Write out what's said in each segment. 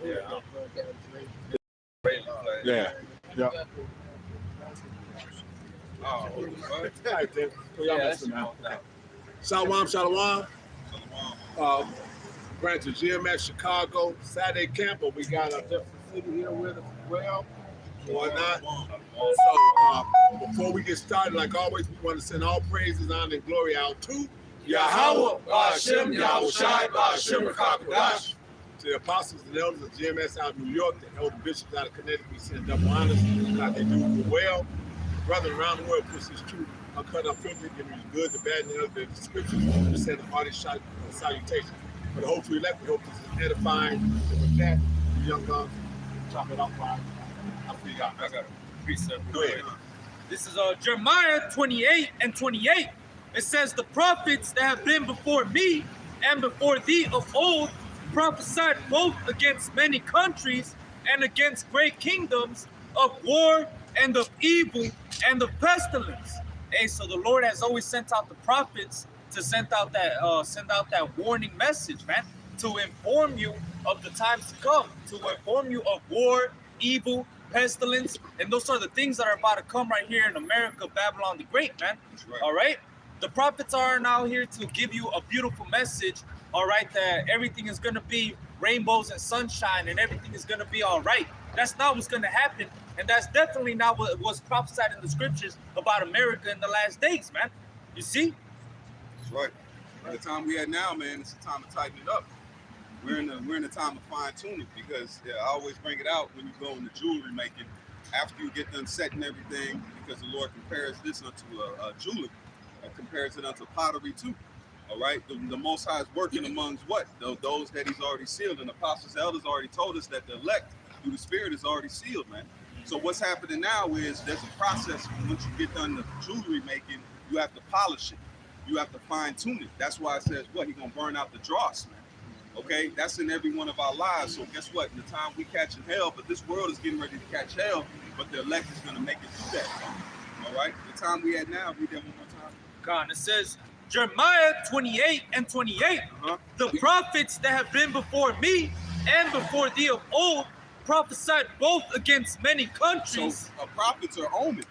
Yeah. Yeah. Shalom, shalom. Branch of GMS Chicago Saturday camp, but we got a different city here with us as well. Whatnot. So before we get started, like always, we want to send all praises, honor, and glory out to Yahweh, Hashem, Yahushai, Hashem, Rakakadash. To the apostles and elders of GMS out of New York, the elder bishops out of Connecticut, we send double honors, like they do well. Brothers around the world push this truth, uncut, unfiltered, giving you the good, the bad, and the ugly, the scriptures, we send a hearty salutation. For the whole true elect, we hope this is edifying. And with that, you young guns, chop it off right. I got a precept. Go ahead. This is Jeremiah 28 and 28. It says, the prophets that have been before me and before thee of old prophesied both against many countries and against great kingdoms of war and of evil and of pestilence. Hey, so the Lord has always sent out the prophets to send out that warning message, man, to inform you of the times to come, to inform you of war, evil, pestilence, and those are the things that are about to come right here in America, Babylon the Great, man. Right. All right? The prophets are now here to give you a beautiful message, all right, that everything is going to be rainbows and sunshine and everything is going to be all right. That's not what's going to happen, and that's definitely not what was prophesied in the scriptures about America in the last days, man. You see? That's right. By the time we at now, man, it's the time to tighten it up. We're in the time of fine tuning because I always bring it out when you go into jewelry making. After you get done setting everything, because the Lord compares this unto a jewelry, compares it unto pottery too. All right, the Most High is working amongst what? Those that He's already sealed, and the apostles, elders already told us that the elect through the Spirit is already sealed, man. So what's happening now is there's a process. Once you get done the jewelry making, you have to polish it. You have to fine tune it. That's why it says what? He's gonna burn out the dross, man. Okay, that's in every one of our lives. So guess what? In the time we catching hell, but this world is getting ready to catch hell, but the elect is gonna make it through that. All right, the time we at now, read that one more time. God, it says Jeremiah 28 and 28. The prophets that have been before me and before thee of old prophesied both against many countries. So prophets are omen.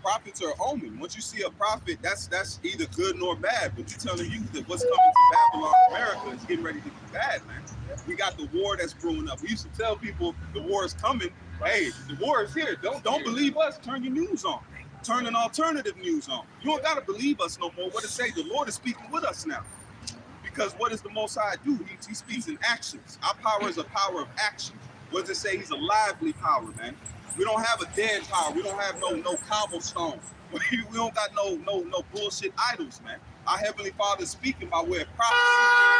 Prophets are omen. Once you see a prophet, that's either good nor bad. But you're telling you that what's coming to Babylon, America, is getting ready to be bad, man. We got the war that's brewing up. We used to tell people the war is coming. Hey, the war is here. Don't believe us. Turn your news on. Turn an alternative news on. You don't gotta believe us no more. What it say? The Lord is speaking with us now. Because what does the Most High do? He speaks in actions. Our power is a power of action. What does it say? He's a lively power, man. We don't have a dead power. We don't have no cobblestone. We don't got no bullshit idols, man. Our Heavenly Father is speaking by way of prophecy.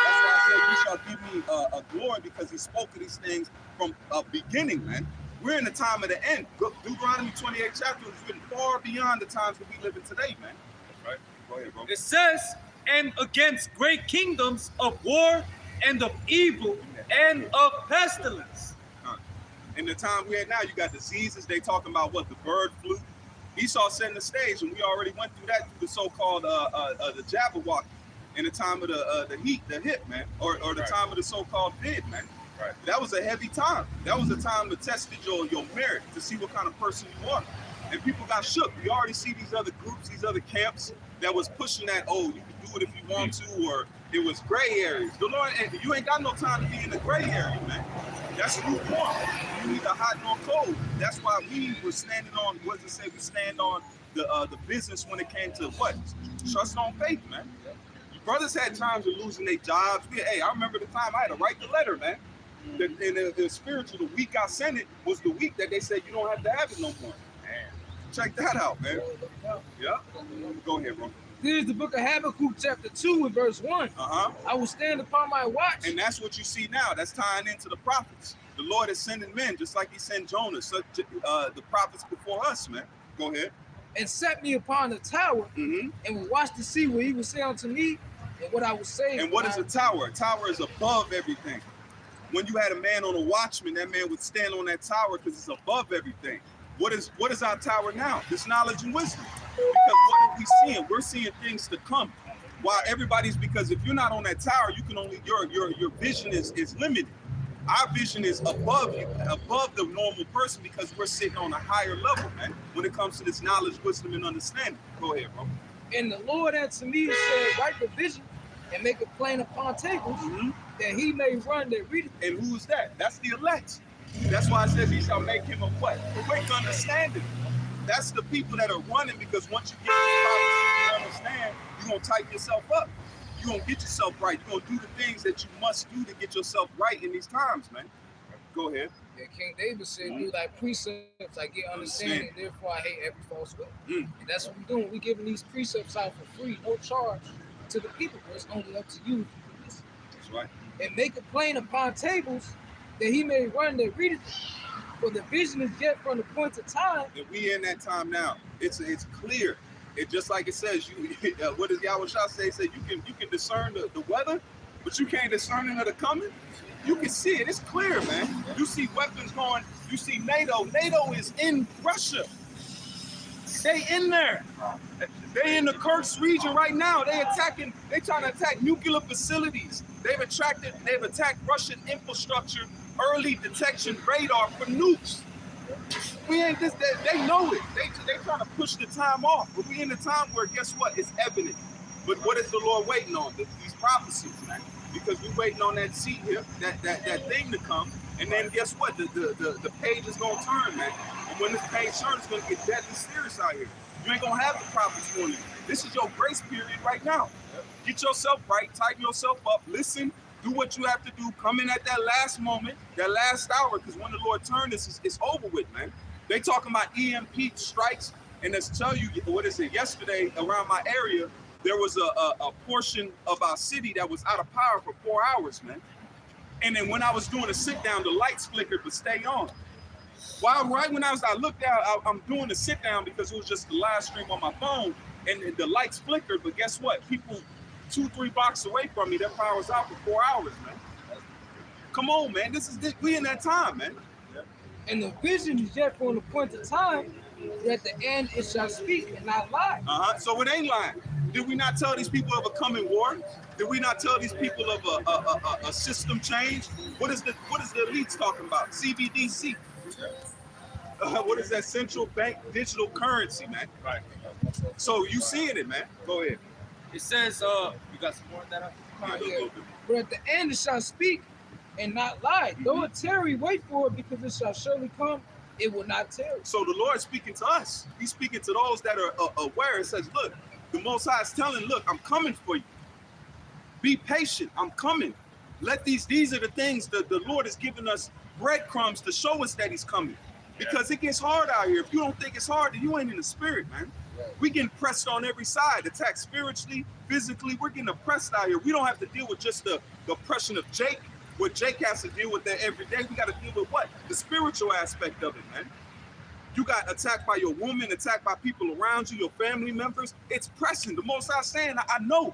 That's why I said, you shall give me a glory, because He spoke of these things from a beginning, man. We're in the time of the end. Deuteronomy 28 chapter is written far beyond the times that we live in today, man. That's right. Go ahead, bro. It says, and against great kingdoms of war and of evil and of pestilence. In the time we're at now, you got diseases. They talking about what? The bird flu. Esau setting the stage, and we already went through that through the so-called the Jabberwocky in the time of the hip, man, or the time of the so-called bid, man. Right. That was a heavy time. That was a time to test your merit, to see what kind of person you are. And people got shook. We already see these other groups, these other camps that was pushing that, oh, you can do it if you want to, or it was gray areas. The Lord, you ain't got no time to be in the gray area, man. That's lukewarm. You need a hot nor cold. That's why we were standing on, what does it say? We stand on the business when it came to what? Trust on faith, man. Your brothers had times of losing their jobs. Hey, I remember the time I had to write the letter, man. In the spiritual, the week I sent it was the week that they said you don't have to have it no more. Man, check that out, man. Yeah. Go ahead, bro. This is the book of Habakkuk, chapter 2, and verse 1. I will stand upon my watch. And that's what you see now. That's tying into the prophets. The Lord is sending men, just like He sent Jonah, the prophets before us, man. Go ahead. And set me upon the tower, and will watch to see what He will say unto me, and what I will say. And what is a tower? A tower is above everything. When you had a man on a watchman, that man would stand on that tower because it's above everything. What is our tower now? This knowledge and wisdom. Because what are we seeing? We're seeing things to come. While everybody's, because if you're not on that tower, you can only your vision is limited. Our vision is above you, above the normal person, because we're sitting on a higher level, man, when it comes to this knowledge, wisdom, and understanding. Go ahead, bro. And the Lord answered me and said, write the vision and make it plain upon tables, that he may run that readeth. And who's that? That's the elect. That's why it says he shall make him a what? Quick understanding. That's the people that are running, because once you get this prophecy and understand, you're going to tighten yourself up. You're going to get yourself right. You're going to do the things that you must do to get yourself right in these times, man. Go ahead. Yeah, King David said, do thy precepts, I get understanding, therefore I hate every false way. And that's what we're doing. We're giving these precepts out for free, no charge to the people. But it's only up to you if you can listen. That's right. And make it plain upon tables, that he may run that readeth it. For the vision is yet from the point of time. And we in that time now. It's clear. It just like it says, you what does Yahweh Shah say? Say you can discern the weather, but you can't discern it of the coming. You can see it. It's clear, man. You see weapons going. You see NATO. NATO is in Russia. They in there. They in the Kursk region right now. They trying to attack nuclear facilities. They've attacked Russian infrastructure, early detection radar for nukes. We ain't this. They know it. They trying to push the time off. But we in the time where, guess what? It's evident. But what is the Lord waiting on? These prophecies, man. Because we're waiting on that seat here, that thing to come. And then guess what? The page is gonna turn, man. And when this page turns, it's gonna get deadly serious out here. You ain't gonna have the prophets on you. This is your grace period right now. Get yourself right, tighten yourself up, listen, do what you have to do, come in at that last moment, that last hour, because when the Lord turns, it's over with, man. They talking about EMP strikes, and let's tell you, what is it, yesterday around my area, there was a portion of our city that was out of power for 4 hours, man. And then when I was doing a sit down, the lights flickered but stay on. Right when I looked out, I'm doing the sit down because it was just the live stream on my phone, and the lights flickered. But guess what? People 2-3 blocks away from me, their power was out for 4 hours, man. Come on, man. We in that time, man. And the vision is yet from the point of time, that at the end it shall speak and not lie. So it ain't lying. Did we not tell these people of a coming war? Did we not tell these people of a system change? What is the elites talking about? CBDC. What is that? Central bank digital currency, man. Right. So you seeing it, man. Go ahead. It says, you got some more of that? But at the end it shall speak and not lie. Though it tarry, wait for it, because it shall surely come. It will not tarry. So the Lord is speaking to us. He's speaking to those that are aware. It says, look, the Most High is telling, look, I'm coming for you. Be patient. I'm coming. These are the things that the Lord is giving us breadcrumbs to show us that he's coming. Because it gets hard out here. If you don't think it's hard, then you ain't in the spirit, man. We getting pressed on every side, attacked spiritually, physically. We're getting oppressed out here. We don't have to deal with just the oppression of Jake. What Jake has to deal with that every day. We got to deal with what? The spiritual aspect of it, man. You got attacked by your woman, attacked by people around you, your family members. It's pressing. The Most High saying, I know.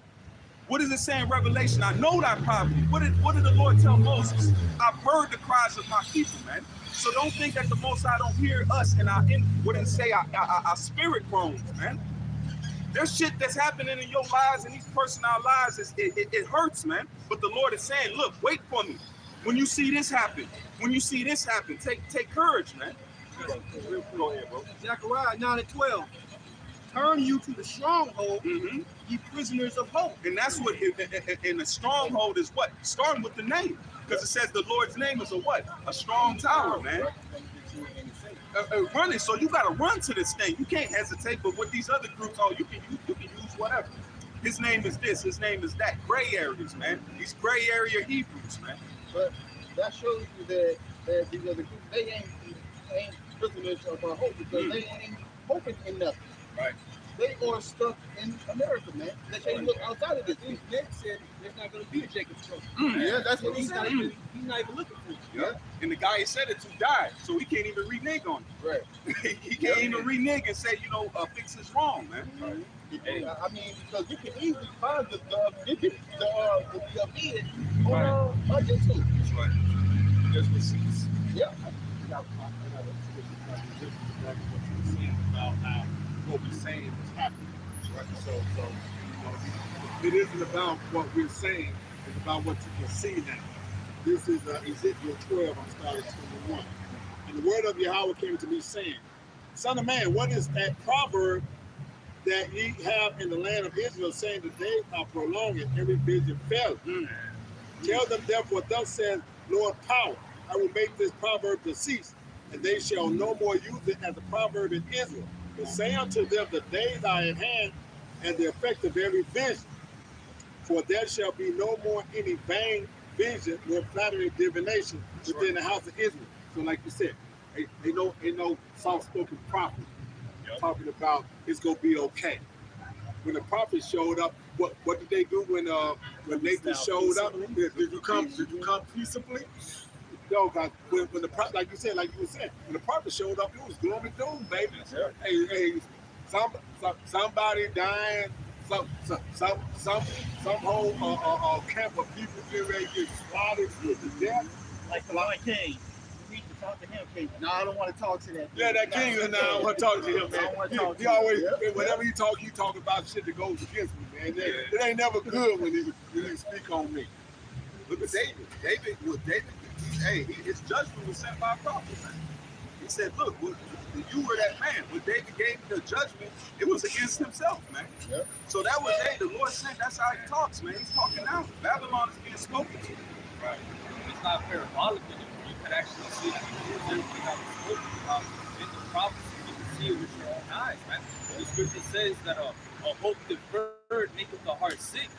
What does it say in Revelation? I know thy poverty. What did the Lord tell Moses? I've heard the cries of my people, man. So don't think that the Most High don't hear us and our spirit groans, man. There's shit that's happening in your lives and these personal lives. It hurts, man. But the Lord is saying, look, wait for me. When you see this happen, take courage, man. Go ahead, bro. Zechariah 9:12. Turn you to the stronghold, ye prisoners of hope. And that's what, and the stronghold is what? Starting with the name. Because it says the Lord's name is a what? A strong tower, man. Running, so you got to run to this thing. You can't hesitate. But with these other groups, you can use whatever. His name is this, his name is that. Gray areas, man. These gray area Hebrews, man. But that shows you that these other groups, they ain't prisoners of our hope, because they ain't hoping in nothing. Right. They are stuck in America, man. They can't look outside of this. Nick said there's not going to be a Jacob trouble. Yeah, that's what he's not even looking for. Yeah. And the guy he said it to died, so he can't even renege on it. Right. He can't even renege and say, fix is wrong, man. Right. I mean, because you can easily find the bid on YouTube. That's right. There's receipts. Yeah. About how what we're saying is happening. Right? So it isn't about what we're saying, it's about what you can see now. This is Ezekiel 12, I'm starting 21. And the word of Yahweh came to me saying, Son of man, what is that proverb that ye have in the land of Israel, saying the days are prolonged and every vision faileth? Tell them therefore, thus says Lord Power, I will make this proverb to cease, and they shall no more use it as a proverb in Israel. But say unto them, the days are at hand, and the effect of every vision. For there shall be no more any vain vision nor flattering divination within the house of Israel. So like you said, ain't no soft-spoken prophet talking about it's gonna be okay. When the prophet showed up, what did they do when Nathan showed up? Did you come peaceably? No, God, when the prophet, like you were saying, when the prophet showed up, it was gloom and doom, baby. Hey, somebody dying, some whole camp of people getting ready to get slaughtered to death. Like the Lion King. You need to talk to him, King. No, I don't want to talk to that. Yeah, that king, and I don't want to talk to him, man. I don't want to talk to He always, him. whenever he talk about shit that goes against me, man. It ain't never good when he speak on me. Look at David. His judgment was sent by a prophet, man. He said, look, you were that man. When David gave the judgment, it was against himself, man. Yep. So that was, the Lord said, that's how he talks, man. He's talking now. Babylon is being spoken to. Right. It's not parabolic anymore. You can actually see it. Everything that was spoken about in the prophecy. You can see it with your own eyes, man. The scripture says that a hope deferred maketh the heart sick.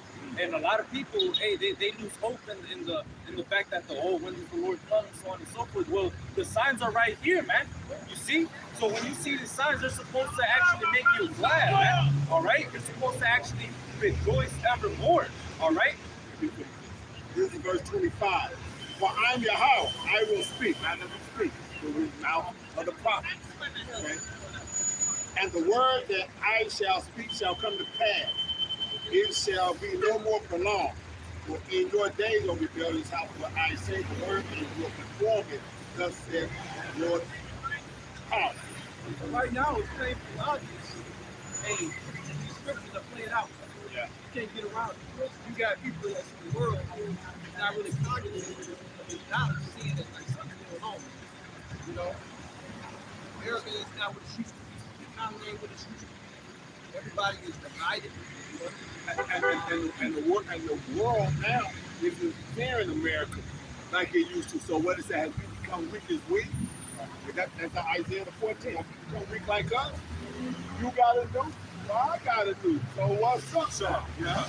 And a lot of people, they lose hope in the fact that when does the Lord come, and so on and so forth. Well, the signs are right here, man. You see? So when you see the signs, they're supposed to actually make you glad, man. All right? You're supposed to actually rejoice evermore. All right? This is verse 25. For I'm Yahweh, I will speak. I never speak through the mouth of the prophet. Okay? And the word that I shall speak shall come to pass. It shall be no more prolonged. For in your days, O rebellious house, what I say the word and will perform it. Thus says Lord Power. Right now, it's plain and obvious. Hey, these scriptures are played out. Yeah. You can't get around it. You got people that's in the world who not really cognitive of the knowledge, seeing it like something going on. You know, America is not what it used to be. The economy ain't what it used to be. Everybody is divided. You know? And the world now isn't fearing America like it used to. So what is that? Have you become weak as we? That's Isaiah 14. Have you become weak like us? You gotta do what I gotta do. So what's up, sir? Yeah.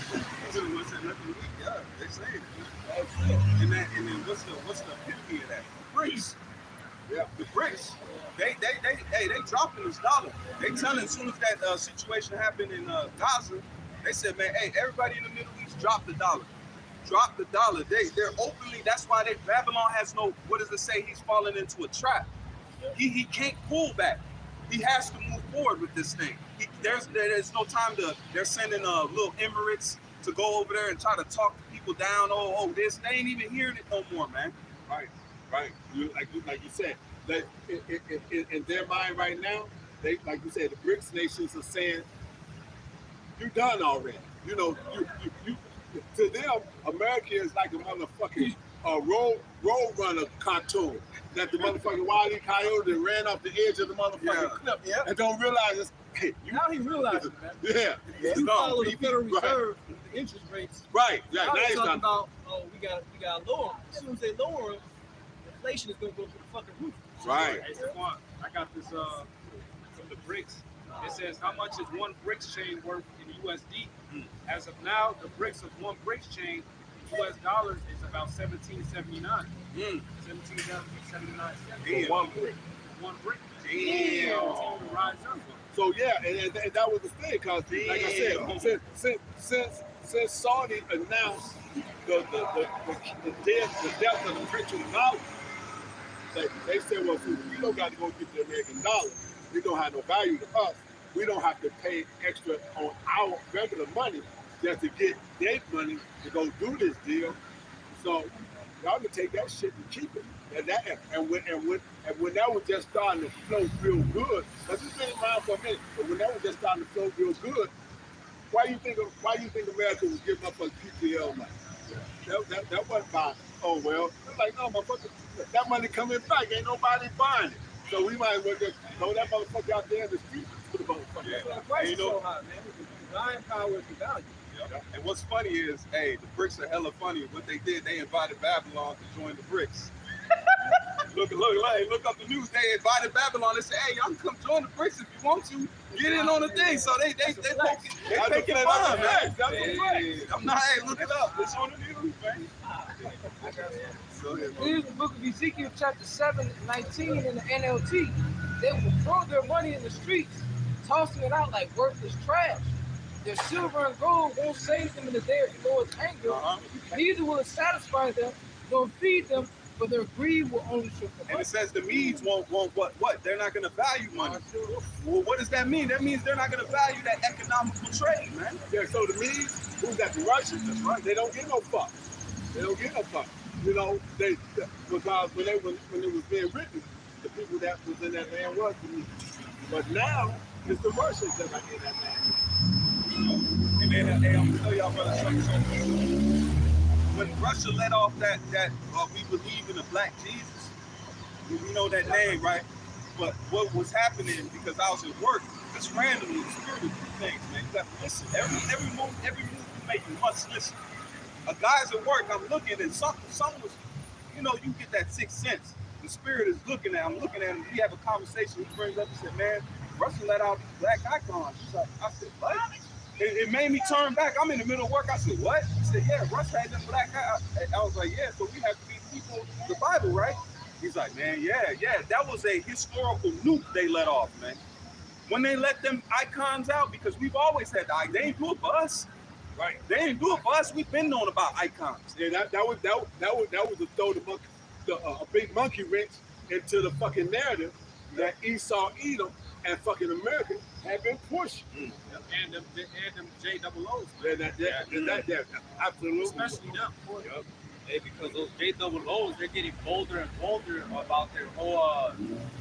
They say it. That's it. And then what's the epitome of that? The BRICS. Yeah. The BRICS. They dropping this dollar. They telling as soon as that situation happened in Gaza, they said, man, hey, everybody in the Middle East drop the dollar. Drop the dollar. They're openly, that's why Babylon has no, what does it say? He's falling into a trap. He can't pull back. He has to move forward with this thing. There's no time they're sending little Emirates to go over there and try to talk people down. They ain't even hearing it no more, man. Right. Like you said, that in their mind right now, they, like you said, the BRICS nations are saying, you done already. You know, you to them, America is like a motherfucking road runner cartoon. That the motherfucking Wile E. Coyote that ran off the edge of the motherfucking cliff and don't realize it's, hey, Now he realizes, man. Yeah. You follow the He- Federal right. Reserve, the interest rates. Right. Now Now they're he's talking done. about, we got to lower them. As soon as they lower them, inflation is going to go through the fucking roof. Right. Hey, Stephon, I got this from the BRICS. It says how much is one BRICS chain worth in USD. As of now, the BRICS of one BRICS chain, US dollars, is about 1779. 1779 cents. For one brick. One brick. Damn. Continue to rise up. So yeah, and that was the thing, cause like I said, since Saudi announced the death of the Prince of dollar, they said, well, since we don't got to go get the American dollar, we don't have no value to us. We don't have to pay extra on our regular money just to get their money to go do this deal. So y'all can take that shit and keep it. And when that was just starting to flow real good, let's just think around for a minute. But when that was just starting to flow real good, why you think America was giving up us PPL money? That wasn't by oh well. It's like, no, motherfucker, that money coming back, ain't nobody buying it. So we might as well just throw that motherfucker out there in the street to the motherfucker. Yeah. So the price And is so high, man. The buying power is the value. Yeah. And what's funny is, hey, the BRICS are hella funny. What they did, they invited Babylon to join the BRICS. Look up the news. They invited Babylon. They said, hey, y'all can come join the BRICS if you want to. Get in on the thing. So they That's poking a fun, man. fact. That's a fact. I'm not, hey, look it up. It's on the news, man. Go ahead, bro. Here's the book of Ezekiel, chapter 7:19 in the NLT. They will throw their money in the streets, tossing it out like worthless trash. Their silver and gold won't save them in the day of the Lord's anger. Neither will it satisfy them, nor feed them, but their greed will only show them. And it says the Medes won't what? They're not going to value money. Well, what does that mean? That means they're not going to value that economical trade, man. Yeah, so the Medes, who's got the Russians, that's right. They don't get no fuck. They don't get no fuck. You know, because when it was being written, the people that was in that land was the Medes. But now it's the Russians that are in that land. And then hey, I'm gonna tell y'all, brother, something. When Russia let off that we believe in a black Jesus, you know that name, right? But what was happening, because I was at work, just randomly, the spirit of things, man. You got to listen. Every move you make, you must listen. A guy's at work, I'm looking, and something was, you know, you get that sixth sense. The spirit is looking at him, we have a conversation. He brings up and said, man, Russia let out these black icons. I said, what? It made me turn back. I'm in the middle of work. I said, what? He said, yeah, Russia had them black guys. I was like, yeah, so we have to be people of the Bible, right? He's like, man, yeah. That was a historical nuke they let off, man. When they let them icons out, because we've always had the they ain't do it for us. Right. They ain't do it for us. We've been known about icons. Yeah, that was to throw a big monkey wrench into the fucking narrative that Esau, Edom, and fucking America have been pushed. And them JOOs. Absolutely. Especially them. Yep. Hey, because those JOOs, they're getting bolder and bolder about their whole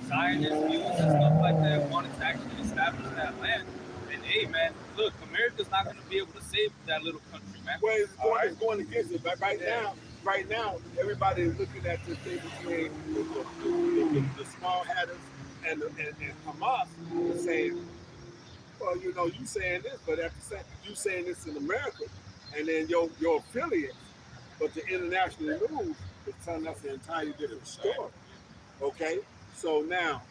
Zionist views and stuff like that, wanting to actually establish that land. And hey, man, look, America's not going to be able to save that little country, man. Well, it's going against it. But right now, everybody is looking at this thing between the small hatters and Hamas and saying, well, you know, you saying this, but at the same, you saying this in America, and then your affiliates, but the international news is telling us an entirely different story. Okay, so now,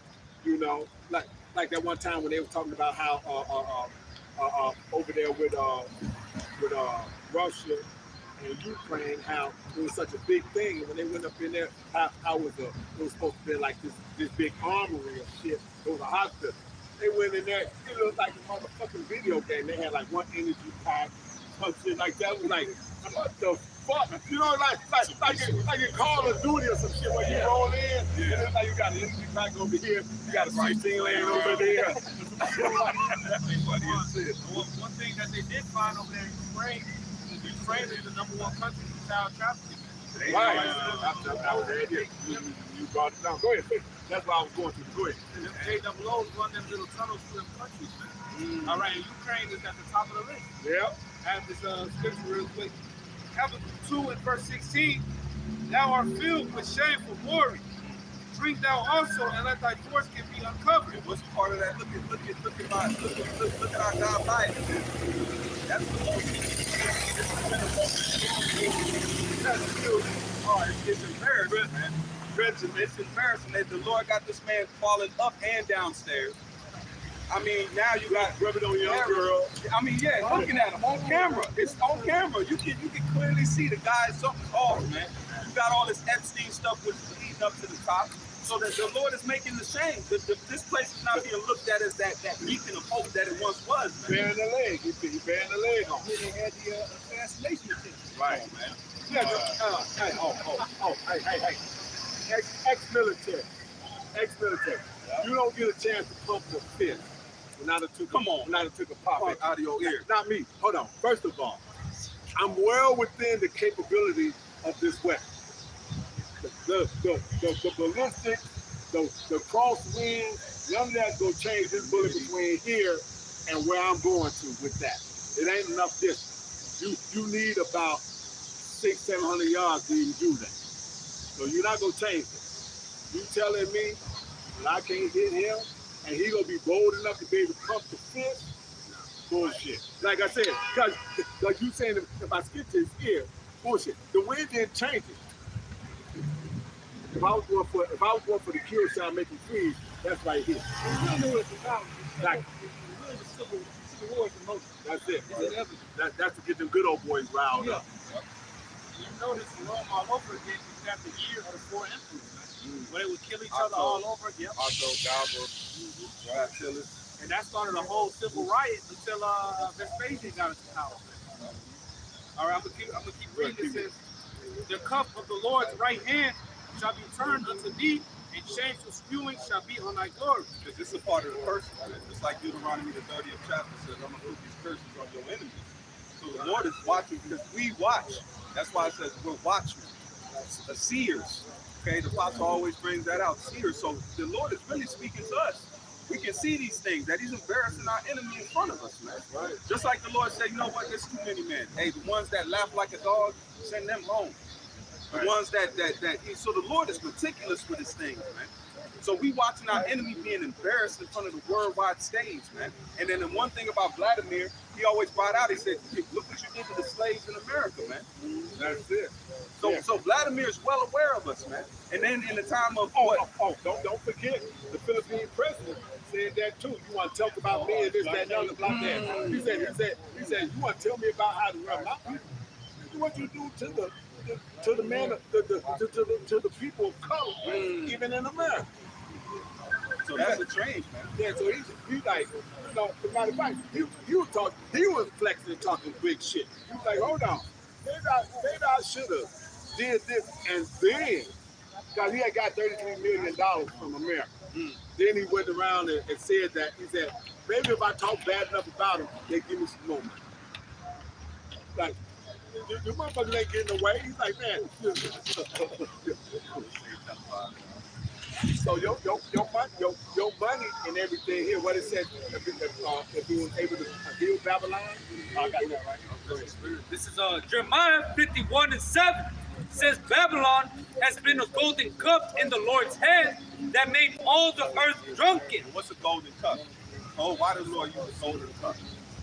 you know, like that one time when they were talking about how over there with Russia and Ukraine, how it was such a big thing, and when they went up in there, how it was supposed to be like this big armory of shit. It was a hospital. They went in there, it looked like a motherfucking video game. They had like one energy pack, some shit like that. It was like, what the fuck? You know, like in Call of Duty or some shit where you roll in, and it's like you got an energy pack over here, you got a C-16 laying over there. One thing that they did find over there in Ukraine is the #1 country for child trafficking. Right. You brought it down. Go ahead. That's why I was going to. Go ahead. And them JOOs run them little tunnels through them countries, man. All right, and Ukraine is at the top of the list. Yep. I have this scripture real quick. Habakkuk 2 and verse 16. Thou art filled with shameful glory. Drink thou also, and let thy foreskin be uncovered. What's part of that? Look at our God life. That's the most. It's embarrassing, man. It's embarrassing that the Lord got this man falling up and downstairs. I mean, now you got rubbing on your girl. I mean, yeah, looking at him on camera. It's on camera. You can clearly see the guy. Something's off, man. You got all this Epstein stuff which is leading up to the top. So that the Lord is making the change. This place is not being looked at as that beacon of hope that it once was, man. Bearing the leg. He's bearing the leg on. They had the assassination attempt. Right, man. Yeah, hey. Ex-military. You don't get a chance to pump your fist. Not a took a pop Out of your ear. Not me. Hold on. First of all, I'm well within the capability of this weapon. The ballistics, the crosswind, none of that's gonna change this bullet between here and where I'm going to with that. It ain't enough distance. You need about 600-700 yards to even do that. So you're not gonna change it. You telling me that I can't hit him and he gonna be bold enough to be able to pump the fist? Bullshit. Like I said, because like you saying if I skip to his ear, bullshit. The wind didn't change it. If I was going for the kill shot, make him freeze, that's right here. You don't know what it's about. Like, Really the civil war is emotion. that's it. It's inevitable. That's to get them good old boys riled Yeah. up. You notice in Rome all over again, you got the year of the four emperors, man. Where they would kill each other all over again. Otto, Galba, Attilus. And that started a whole civil riot until Vespasian got into power. All right, I'm gonna keep reading. It says, "The cup of the Lord's right hand shall be turned unto thee, and shameful spewing shall be on thy glory." Because this is a part of the curse, man. Just like Deuteronomy the 30th chapter says, I'm gonna put these curses on your enemies. So the Lord is watching because we watch. That's why it says we're watchmen, seers. Okay, the apostle always brings that out, seers. So the Lord is really speaking to us. We can see these things, that he's embarrassing our enemy in front of us, man. Right. Just like the Lord said, you know what, there's too many men. Hey, the ones that laugh like a dog, send them home. The Right. ones so the Lord is meticulous with his things, man. So we watching our enemy being embarrassed in front of the worldwide stage, man. And then the one thing about Vladimir, he always brought out, he said, "Hey, look what you did to the slaves in America, man." That's it. So Yeah. so Vladimir is well aware of us, man. And then in the time of Don't forget, the Philippine president said that too. You want to talk about me and this, that, and the other, blah, blah. He said, you want to tell me about how to run my people? What you do to the people of color, even in America. so that's a change, man. Yeah, so he's like, as a matter of fact, he was flexing and talking big shit. He was like, hold on, maybe I should have did this, and then, because he had got $33 million from America. Then he went around and said that, he said, maybe if I talk bad enough about him, they give me some more money. Like, the motherfuckers ain't getting away. He's like, man. So your money and everything here, what it says, if he was able to heal Babylon, I got that right. This is Jeremiah 51:7. Says Babylon has been a golden cup in the Lord's hand that made all the earth drunken. What's a golden cup? Oh, why does the Lord use a golden cup?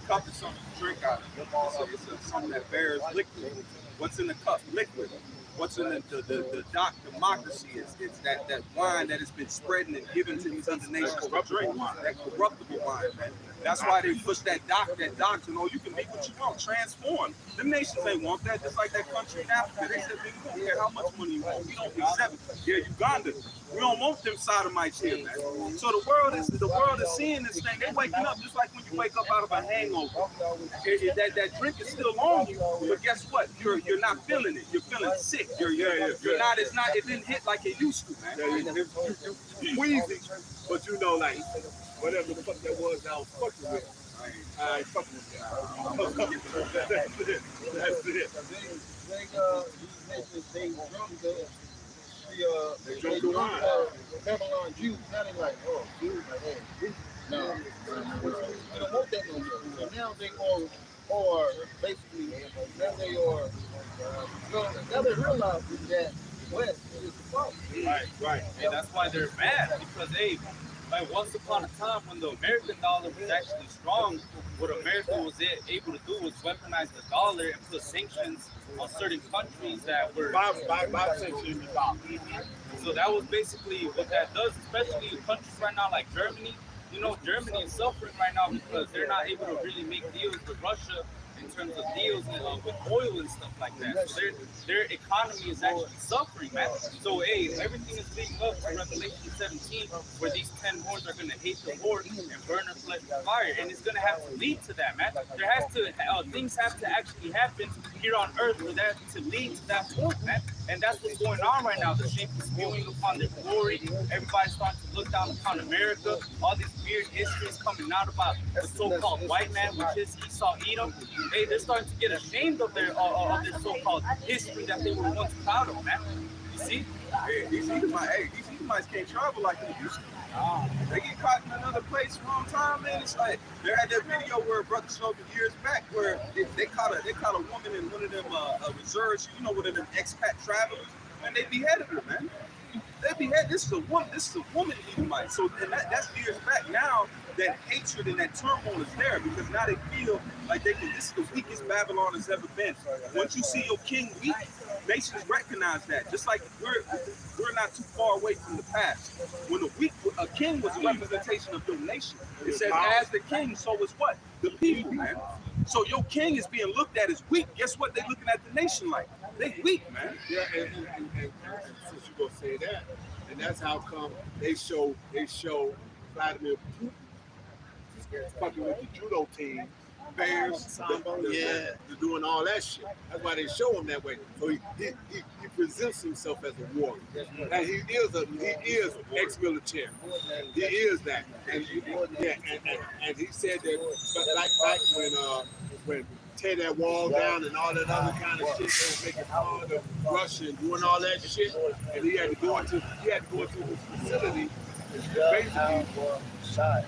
Cup is something to drink out of. It's something that bears liquid. What's in the cup? Liquid. What's in the democracy? It's that wine that has been spreading and given to these other nations to drink. That corruptible wine, man. That's why they push that doctrine. Oh, you can make what you want, transform. The nations ain't want that. Just like that country in Africa, they said, we don't care how much money you want. We don't accept it. Yeah, Uganda. We don't want them sodomites here, man. So the world is seeing this thing. They're waking up just like when you wake up out of a hangover. That drink is still on you, but guess what? You're not feeling it. You're feeling sick. You're not. It didn't hit like it used to, man. You wheezy, but you know, like, whatever the fuck that was that I was fucking with, I ain't fucking with that. That's it. They drunk the wine. Babylon Jews, now they like, oh, Jews, like, oh, no, we don't want that no more. So now they are basically, now they are, now they realize that West is the problem. Right. And that's why they're mad, because like once upon a time when the American dollar was actually strong, what America was able to do was weaponize the dollar and put sanctions on certain countries that were. By sanctions, So that was basically what that does, especially in countries right now like Germany. You know, Germany is suffering right now because they're not able to really make deals with Russia in terms of deals with oil and stuff like that. So their economy is actually suffering, man. So, everything is leading up to Revelation 17, where these 10 horns are going to hate the Lord and burn their flesh with fire. And it's going to have to lead to that, man. There has to, things have to actually happen here on earth for that to lead to that point, man. And that's what's going on right now. The shame is spewing upon their glory. Everybody's starting to look down upon America. All these weird histories coming out about the so-called white man, which is Esau Edom. They're starting to get ashamed of their so-called history that they were once proud of, man. You see? These Edomites can't travel like they used to. They get caught in another place wrong time, man. It's like they had that video where Brother showed me years back where they caught a woman in one of them reserves, one of them expat travelers. and they beheaded her, man. They beheaded. This is a woman Edomite. So and that's years back. Now that hatred and that turmoil is there because now they feel like they can. This is the weakest Babylon has ever been. Once you see your king weak, nations recognize that. Just like we're not too far away from the past. When a king was a representation of your nation. It says, as the king, so is what? The people, man. So your king is being looked at as weak. Guess what? They're looking at the nation like. They weak, man. Yeah, and since you gonna say that, and that's how come they show Vladimir Putin fucking with the judo team, bears, they're doing all that shit. That's why they show him that way. So he presents himself as a warrior, and he is ex-military. He is that, and he said that like when tear that wall down and all that other kind of shit, they was making fun of Russia and doing all that shit, and he had to go into this facility and basically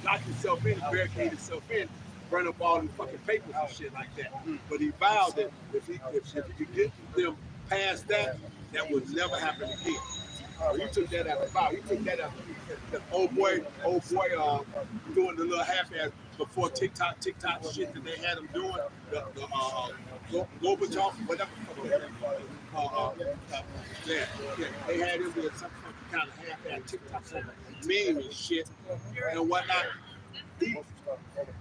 lock himself in, barricade himself in, burn up all the fucking papers and shit like that. But he vowed that if he could get them past that, that would never happen again. He took that as a vow. He took that as the old boy doing the little half-ass before TikTok shit that they had him doing, the Gorbachev, whatever. They had him doing some kind of half-ass TikTok meme and shit and whatnot.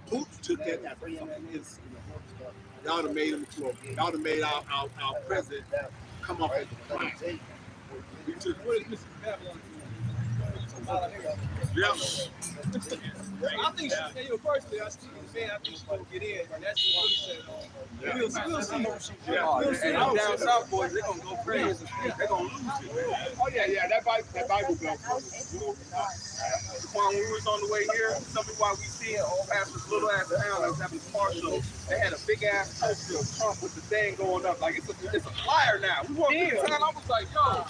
Putin took that as a fucking incident. Y'all have made him y'all have made our president come off as a crime. We took What is Mr. Babylon doing? yeah. I think personally, I think she's going to get in, and that's what he said. We'll see. And down south boys, they're gonna go crazy. They're gonna lose it, man. Oh yeah, that Bible belt. When we was on the way here, tell me why we see past this little ass town that's having a car show. They had a big ass poster of Trump with the thing going up, like it's a flyer now. We walked through town, I was like, yo.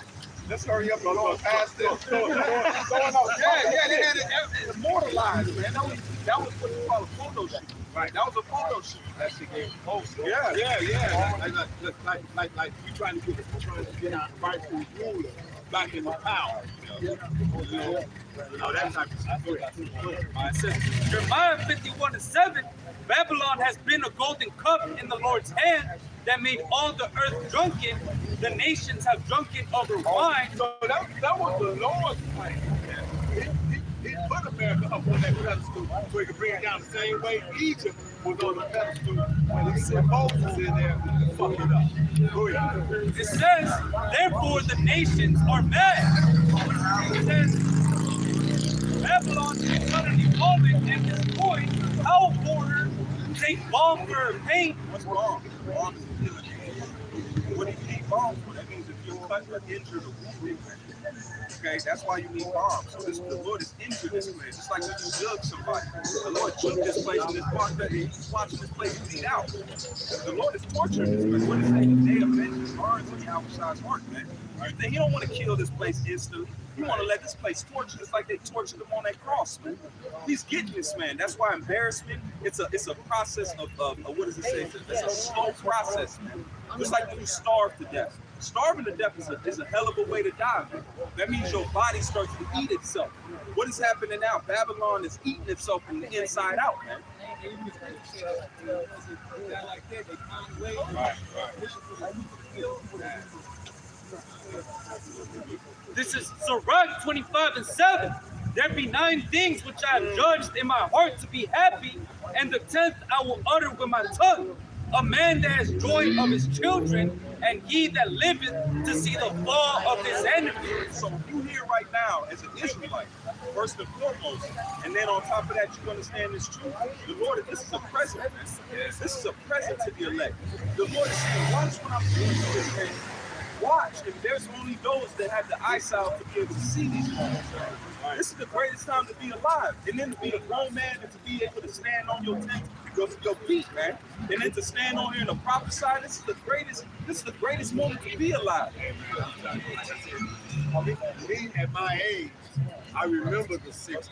Let's hurry up and go past this. They had it immortalized, man. That was what you call a photo shoot. Right, that was a photo shoot. That shit gave post. Yeah. Like you trying to get our rightful ruler back in the power. You know that type of shit. It says, Jeremiah 51:7, Babylon has been a golden cup in the Lord's hand that made all the earth drunken. The nations have drunken of her wine. So that was the Lord's plan. He put America up on that pedestal so he could bring it down the same way Egypt was on the pedestal when he sent Moses in there to fuck it up. Go ahead. It says, therefore the nations are mad. It says, Babylon is suddenly fallen and destroyed. How for her? Take bomb for her paint. What's wrong? Bomb is killing you. What do you need bombs for? That means if you're cut or injured or wounded, okay, that's why you need bombs. So the Lord has injured this place. Just like when you judge somebody. The Lord took this place and he's watching this place bleed out. The Lord is torturing this place. What is that? The day of vengeance burns on the outside's heart, man. He don't want to kill this place instantly. He want to let this place torture just like they tortured him on that cross, man. He's getting this, man. That's why embarrassment, it's a process of what does it say? It's a slow process, man. Just like when you starve to death. Starving to death is a hell of a way to die, man. That means your body starts to eat itself. What is happening now? Babylon is eating itself from the inside out, man. This is Sirach 25:7. There be 9 things which I have judged in my heart to be happy, and the 10th I will utter with my tongue. A man that has joy of his children, and he that liveth to see the fall of his enemies. So you here right now as an Israelite, first and foremost, and then on top of that, you understand this truth. The Lord, this is a present, man. This is a present to the elect. The Lord is saying, watch when I'm doing this, man. Watch, if there's only those that have the eyesight to be able to see these things. This is the greatest time to be alive. And then to be a grown man and to be able to stand on your tent, your feet, man. And then to stand on here and prophesy, this is the greatest moment to be alive. Me at my age, I remember the 60s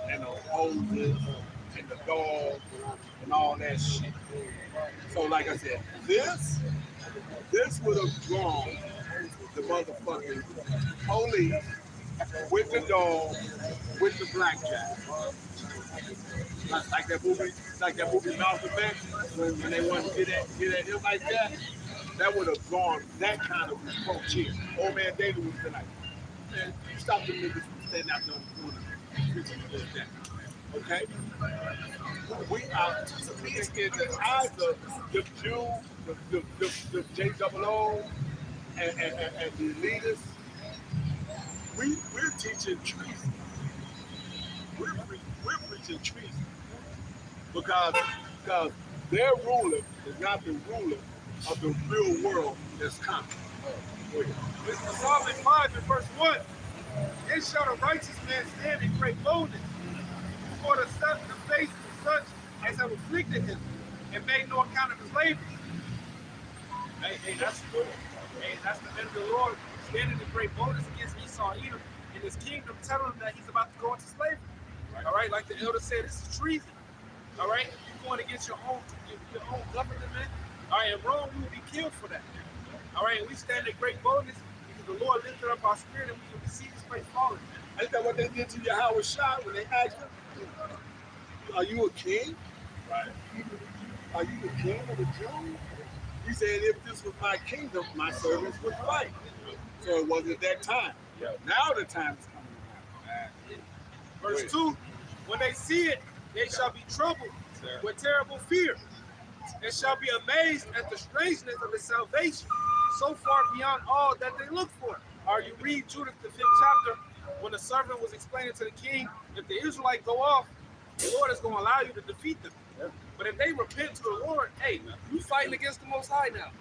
and the hoses and the dogs and all that shit. So like I said, this would have drawn the motherfucking police with the dog, with the blackjack. Like that movie Malcolm X, when they wanted to get at him like that, that would have gone that kind of approach here. Old man David would have been like, man, you stop them niggas from standing out there on the corner preaching like that. Okay? We are, in the eyes of the Jew, the JOO, and the leaders, we're teaching treason. We're preaching treason. Because their ruler is not the ruler of the real world that's coming. It's Psalm 5 and verse 1. Then shall the righteous man stand in great boldness before the face of such as have afflicted him and made no account of his labor. Hey, that's good. Hey, that's the men of the Lord standing in great boldness against Esau, Edom, in his kingdom, telling him that he's about to go into slavery. All right, like the elder said, this is treason. All right, you're going against your own government, man. All right, in Rome, we will be killed for that. All right, and we stand in great boldness because the Lord lifted up our spirit and we will see this place falling. Ain't that what they did to Yahweh Shah when they asked him, are you a king? Right. Are you the king of the Jews? He said, if this was my kingdom, my servants would fight. So it wasn't that time. Yeah. Now the time is coming around. Verse 2, when they see it, they shall be troubled with terrible fear, and shall be amazed at the strangeness of his salvation, so far beyond all that they look for. Or you read Judith, the 5th chapter, when the servant was explaining to the king, if the Israelites go off, the Lord is going to allow you to defeat them. Yeah. But if they repent to the Lord, hey, you fighting against the Most High now.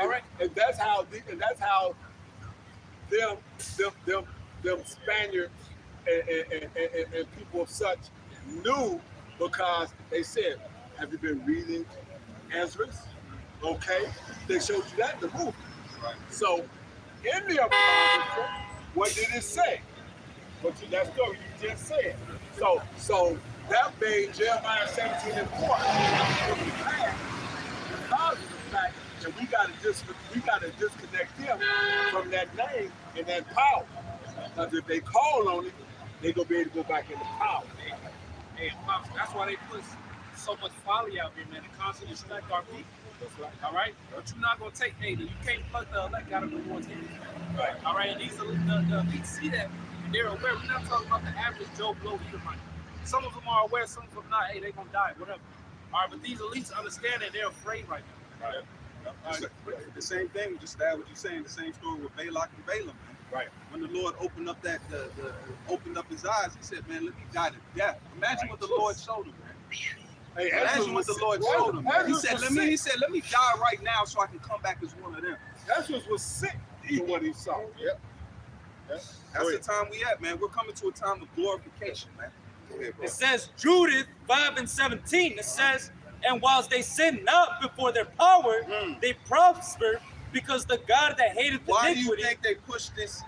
All right, and that's how them Spaniards and people of such knew, because they said, have you been reading Ezra's? Okay, they showed you that in the movie. Right. So in the apocrypha, what did it say? That story you just said. So that made Jeremiah 17 important because of the fact that we gotta disconnect them from that name and that power. Because if they call on it, they gonna be able to go back into power. Hey, Pops, that's why they put so much folly out here, man, to constantly distract our people. All right? But you're not going to take, you can't pluck the elect out of the Lord's hand. Right. All right? And the elite see that, and they're aware. We're not talking about the average Joe Blow Edomite. Some of them are aware, some of them not. Hey, they're going to die, whatever. All right? But these elites understand that they're afraid right now. Right. The same thing, just add what you're saying, the same story with Balak and Balaam, man. Right. When the Lord opened up opened up his eyes, he said, man, let me die to death. Imagine what the Lord showed him, man. Hey, imagine what the Lord showed him. Man. He said, let me die right now so I can come back as one of them. Ezra was sick for what he saw. Yep. That's the time we at, man. We're coming to a time of glorification, man. Ahead, it says Judith 5 and 17. It says, and whilst they sin not before their power, they prosper, because the God that hated the why iniquity. Do you think they push these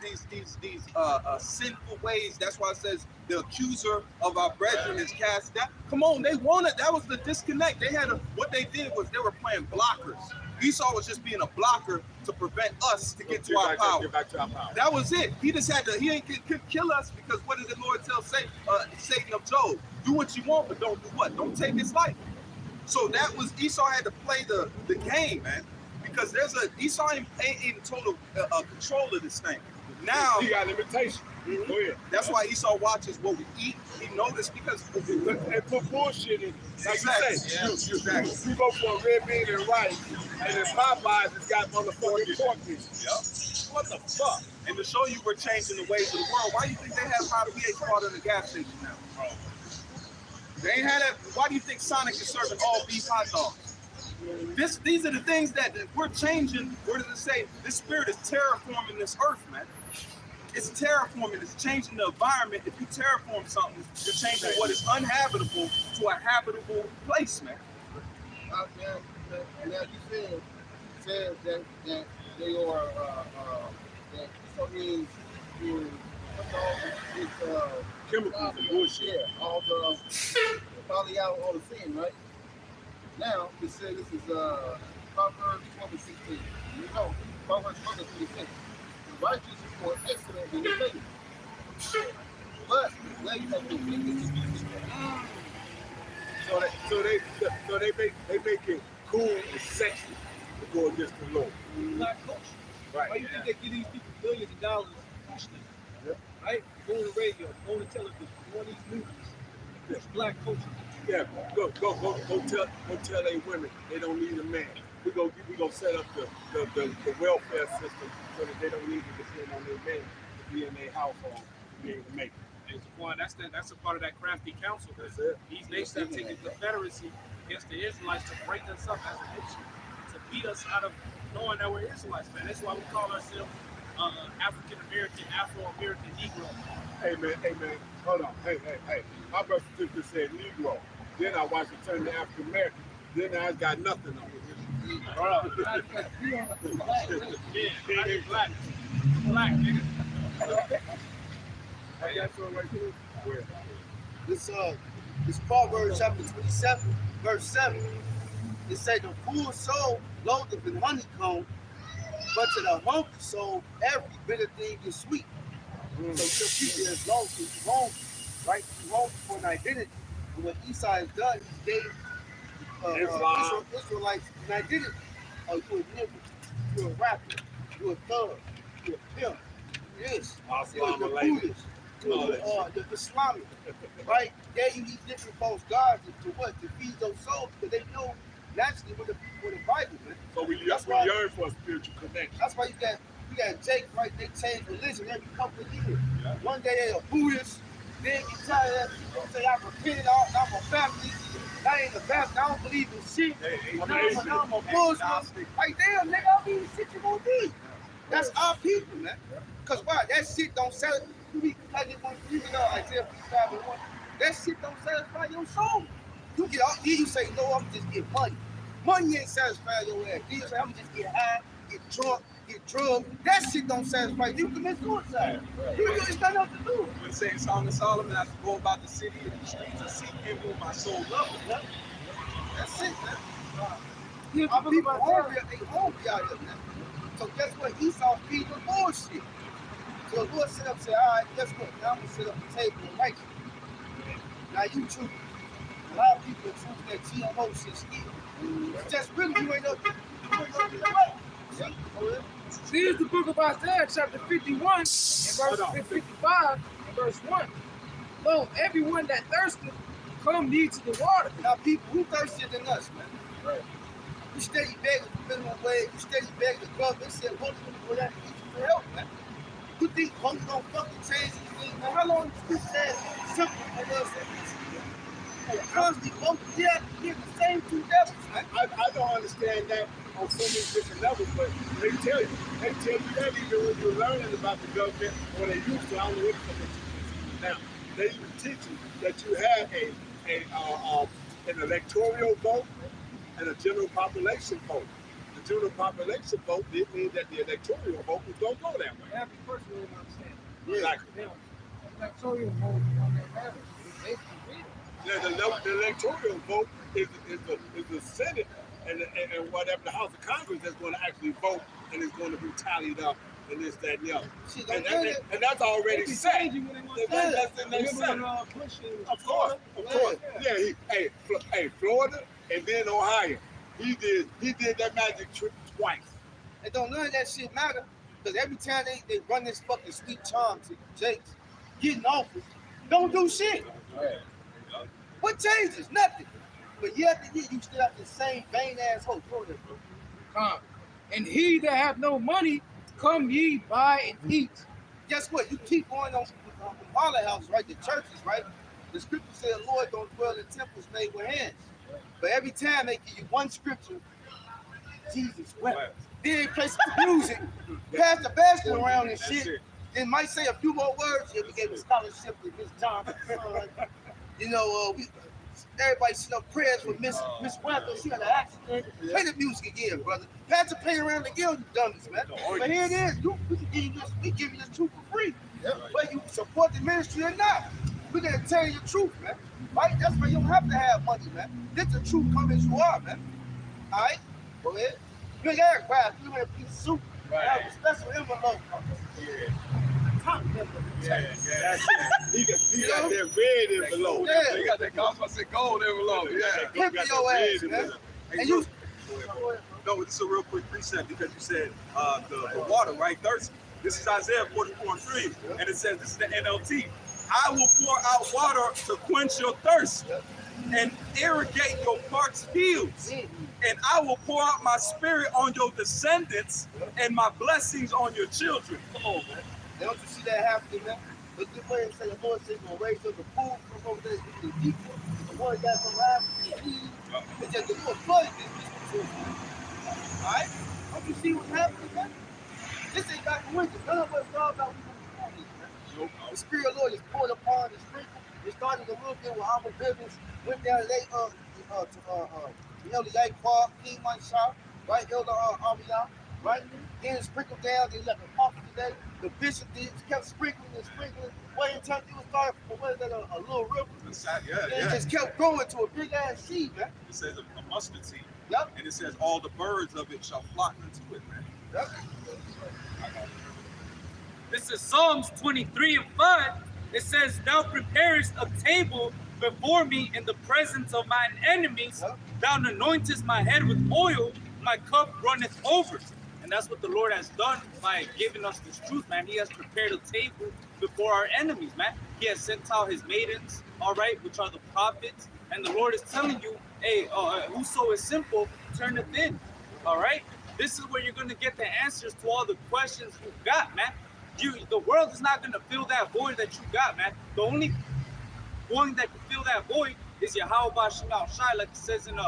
sinful ways? That's why it says the accuser of our brethren is cast down. Come on, they wanted. That was the disconnect. They had what they did was they were playing blockers. Esau was just being a blocker to prevent us to get to our power. Get back to our power. That was it. He just had to. He could kill us because what did the Lord tell Satan of Job? Do what you want, but don't do what? Don't take his life. So that was Esau had to play the game, man. Because Esau ain't in total control of this thing. Now he got limitations. Go ahead. That's why Esau watches what we eat. He noticed because they put bullshit in. Like exactly. You say, you go for a red bean and rice, and then Popeyes has got motherfucking pork dishes. Yep. What the fuck? And to show you we're changing the ways of the world, why do you think they have Powder VH water in the gas station now? Bro. They ain't had that. Why do you think Sonic is serving all beef hot dogs? These are the things that we're changing. What does it say? This spirit is terraforming this earth, man. It's terraforming. It's changing the environment. If you terraform something, you're changing what is uninhabitable to a habitable place, man. And as you said that they are that so means you chemicals and bullshit. Yeah, all the probably out all the sin, right? Now, it says this is Proverbs 12:16. You know, Proverbs 12:26. righteous is more excellent than the faith. But where you have to So they make it cool and sexy to go against the Lord. Black culture. Why Right. you think they give these people billions of dollars to push them? Yeah. Right? Go on the radio, go on the television, go on these movies. It's black culture. Yeah, go tell they women they don't need a man. We go set up the welfare system so that they don't need to depend on their man to be in their household to be able to make it. It's one, that's a part of that crafty council. That's it. These nations have taken Confederacy against the Israelites to break us up as a nation, to beat us out of knowing that we're Israelites, man. That's why we call ourselves African American, Afro American Negro. Hey man, hold on. Hey. My birth certificate said Negro. Then I watched it turn to African American. Then I got nothing on it. Hold on. Yeah, I get black. Black, nigga. Hey, that's all right there. Where? This Proverbs chapter 27, verse 7. It say the full soul loatheth in honeycomb, but to the hungry soul every bitter thing is sweet. So some people is lost, is wrong, right? He's wrong for an identity. And what Esau has done, he gave Israelites an identity. Oh, you're a nigga, you're a rapper, you're a thug, you're a pimp, you're this, you're the Buddhist, you're the Islamic, right? They use these different false gods to what? To feed those souls, because they know naturally what the Bible, man. So we That's why- yearn for a spiritual connection. That's why you got Jake, right? They change religion every couple of years. One day they're a Buddhist, then you tell that people say I repented, I'm a Baptist, I ain't a Baptist, I don't believe in shit. I'm a Muslim. Like damn, nigga, I mean shit you gonna do. That's our people, man. Cause why? That shit don't sell. You Isaiah 55:1. That shit don't satisfy your soul. You get out here, you say, no, I'm just get money. Money ain't satisfy your ass. You say, I'm just get high, get drunk, get drugged. That shit don't satisfy you. You commit suicide. It's got nothing to do. When saying Song of Solomon, I go about the city and the streets and seek him whom my soul loves. That's it, man. Our people hungry, they hungry out here, man. So guess what? Esau feed the bullshit. So the Lord sit up and say, all right, guess what? Now I'm gonna sit up at the table and write you. Now you choose. A lot of people are choosing that GMO shit still. It's just really you ain't up to the right. See? See, it's the book of Isaiah, chapter 51, and verse 55, and verse 1. Lo, everyone that thirsteth, come ye to the water. Now people, who thirstier than us, man? Right. You steady begging for minimum wage, you steady begging the government, said, what do you go down to eat you for help, man? You think folks gonna fucking change these things, man? How long you think that simple for us at least? Constantly, folks, yeah, the same two devils, man. I don't understand that on so many different levels, but they tell you that even when you're learning about the government, or they used to, I don't know what the now, they used to teach you that you have an electoral vote and a general population vote. The general population vote didn't mean that the electoral vote was going to go that way. The average person really don't understand. Exactly. Now, electoral vote on that matter. It's basically real. Yeah, the electoral vote is the Senate and whatever the House of Congress that's going to actually vote and is going to be tallied up and this, that, and the other. Shit, And, don't do that. and that's already They be set. changing when they want to. That's in their Remember set. when Bush and Of course. Yeah, Florida and then Ohio. He did that magic trick twice. It don't none of that shit matter. Because every time they run this fucking sweet charm to Jakes, get in office, don't do shit. Right. What changes? Nothing. But year after year, you still have the same vain ass hope. And he that have no money, come ye buy and eat. Guess what? You keep going on holler houses, right? The churches, right? The scripture said, Lord don't dwell in temples made with hands. But every time they give you one scripture, Jesus wept. Then they play some music, pass the basket around and shit. Then might say a few more words. Yeah, we gave a scholarship to Miss Johnson. You know, everybody sent up prayers for Miss Weather. She had an accident. Play the music again, brother. Pass the play around again, you dummies, man. But here it is. We give you this truth for free. Whether you support the ministry or not. We're gonna tell you the truth, man. Right? That's why you don't have to have money, man. Let the truth come as you are, man. All right? Go ahead. Big Eric, wow, you wear a piece of soup. Have a special envelope. Yeah. Top envelope. That's it. He got that red envelope. Yeah. They got that gold envelope. Yeah. Pimp Got your that ass, red man. envelope. And you. No, it's a real quick precept because you said the water, right? Thirst. This is Isaiah 44:3, and it says, this is the NLT. I will pour out water to quench your thirst and irrigate your parched fields. And I will pour out my spirit on your descendants and my blessings on your children. Oh, man. Don't you see that happening, man? Look at the way it say the Lord said, "Gonna raise up the pool from over there to the people." The one got from last it's just the Lord flooded this. All right? Don't you see what's happening, man? This ain't got coincidence. None of us know about what we're doing, man. The Spirit of the Lord is poured upon the sprinkle. It started a little bit with our business, went down to Elder Yaquab, King Manshah, right? Elder Armiya, right? Then it sprinkled down, they left the prophet today. The bishop kept sprinkling and sprinkling. Wait until it was started from what is that, a little river? Then it just kept growing to a big ass seed, man. It says a mustard seed. Yep. And it says all the birds of it shall flock into it, man. Yep. This is Psalms 23:5. It says, "Thou preparest a table before me in the presence of mine enemies. Thou anointest my head with oil, my cup runneth over." And that's what the Lord has done by giving us this truth, man. He has prepared a table before our enemies, man. He has sent out his maidens, all right, which are the prophets. And the Lord is telling you, hey, whoso is simple, turneth in, all right? This is where you're going to get the answers to all the questions you've got, man. The world is not going to fill that void that you got, man. The only one that can fill that void is Yahweh Shema Shai, like it says in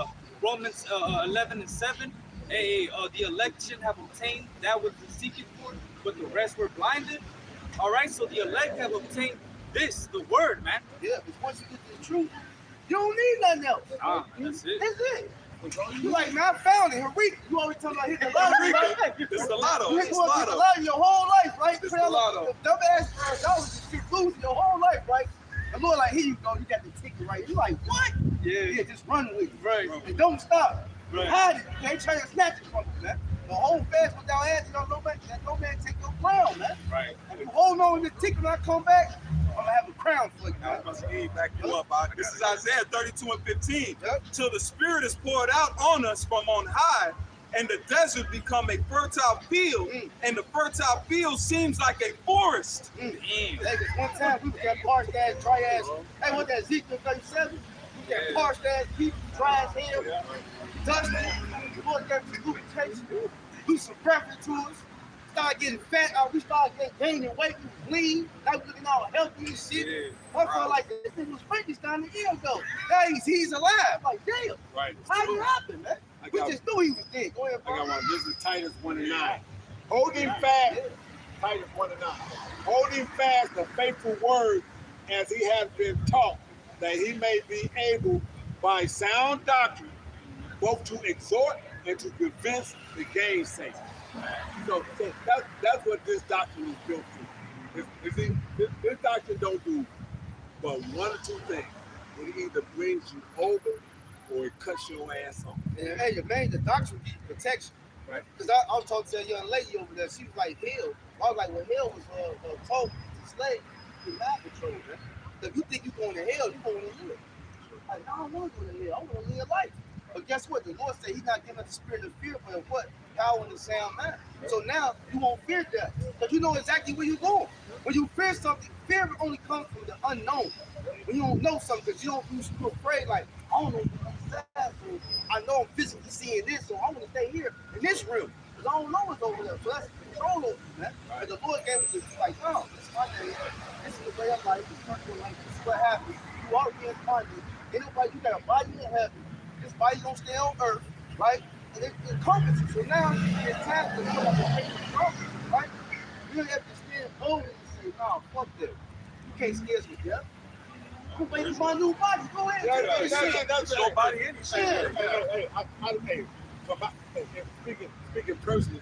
Romans 11:7. The election have obtained that which we're seeking for, but the rest were blinded. All right, so the elect have obtained this, the word, man. Yeah, because once you get the truth, you don't need nothing else. That's it. That's it. You like, man, I found it. Eureka. You always talking about hitting the lottery, right? It's the lotto. You It's hit the lotto. lottery your whole life, right? It's the lotto. The dumbass dollars you lose your whole life, right? The Lord like, here you go. You got the ticket right. You like, what? Yeah, just run with it. Right. And don't stop. Right. Hide it. They trying to snatch it from you, man. The whole fast without asking, no man take your crown, man. Right. And you hold on to the ticket when I come back, I'm gonna have a crown for you, I man. was going to back you up. This is Isaiah 32:15. Yep. Till the Spirit is poured out on us from on high, and the desert become a fertile field, and the fertile field seems like a forest. Damn. Hey, 'cause one time we got parched ass, dry ass. Hey, what that Ezekiel 37? We got parched ass people, dry as hell, dusty. The Lord gave us lubrication, do some preference to us. Start getting fat. We started gaining weight. We lean. Now we looking all healthy and shit. I felt like this thing was Frankenstein a year ago. Now he's alive. Like, damn. Right. How did it happen, man? I We got- just knew he was dead. Go ahead, I got bro. one. This is Titus 1:9. Holding fast, Titus 1:9. Holding fast the faithful word as he has been taught, that he may be able by sound doctrine both to exhort and to convince the gainsayers. So that's what this doctrine is built to. This doctrine don't do but one or two things. It either brings you over or it cuts your ass off. And hey, man, the doctrine needs protection. Right. Because I was talking to a young lady over there. She was like, hell. I was like, well, hell was told to slave to mind control, man. So if you think you're going to hell, you're going to live. Like, no, I don't want to go to hell. I want to live life. But guess what? The Lord said he's not giving us the spirit of fear, but of what? Power and a sound mind. So now you won't fear death because you know exactly where you're going. When you fear something, fear only comes from the unknown. When you don't know something, because you're afraid, like, I don't know what's that. So I know I'm physically seeing this, so I want to stay here in this room because I don't know what's over there. So that's control over you, man. But the Lord gave us this, like, no, this is my day. This is the way of life. This is what happens. You are reincarnated. Anybody, you got a body in heaven. This body gonna stay on earth, right? And it encompasses. So now it's time to come up and take the trumpet, right? You don't have to stand boldly and say, no, fuck that. You can't scare us with death. I'm waiting for my new body. Go ahead. That's Nobody in the Speaking personally,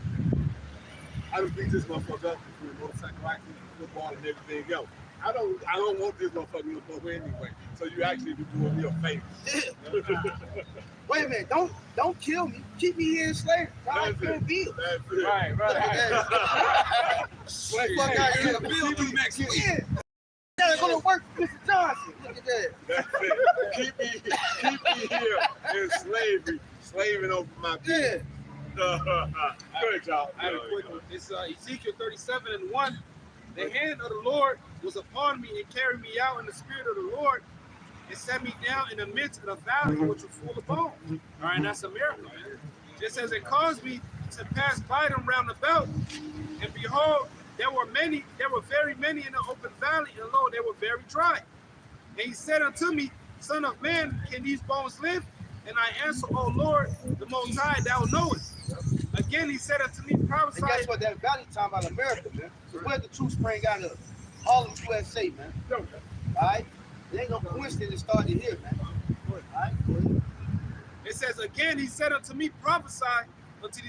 I don't beat this motherfucker up for motorcycle accident, football, and everything else. I don't want this motherfucker to go anyway. So you actually be doing me a favor. Wait a minute, don't kill me. Keep me here in slavery. God can't be it. That's it. Right, Look at that. When fuck out here, See you next week. yeah. Gotta go to work for Mr. Johnson. Look at that. That's it. Keep me here in slavery, slaving over my Yeah. Good job. I have a quick one. It's Ezekiel 37:1. The hand of the Lord was upon me and carried me out in the spirit of the Lord and set me down in the midst of the valley which was full of bones. All right, that's a miracle, man. It says it caused me to pass by them round about, and behold, there were very many in the open valley, and lo, they were very dry. And he said unto me, Son of man, can these bones live? And I answer, O Lord, the Most High, thou knowest. Again, he said unto me, prophesy. And guess what? That valley talking about America, man. So where's the truth spring out of? All of USA, man. All right? It ain't no coincidence it started here, man. All right? It says, again, he said unto me, prophesy unto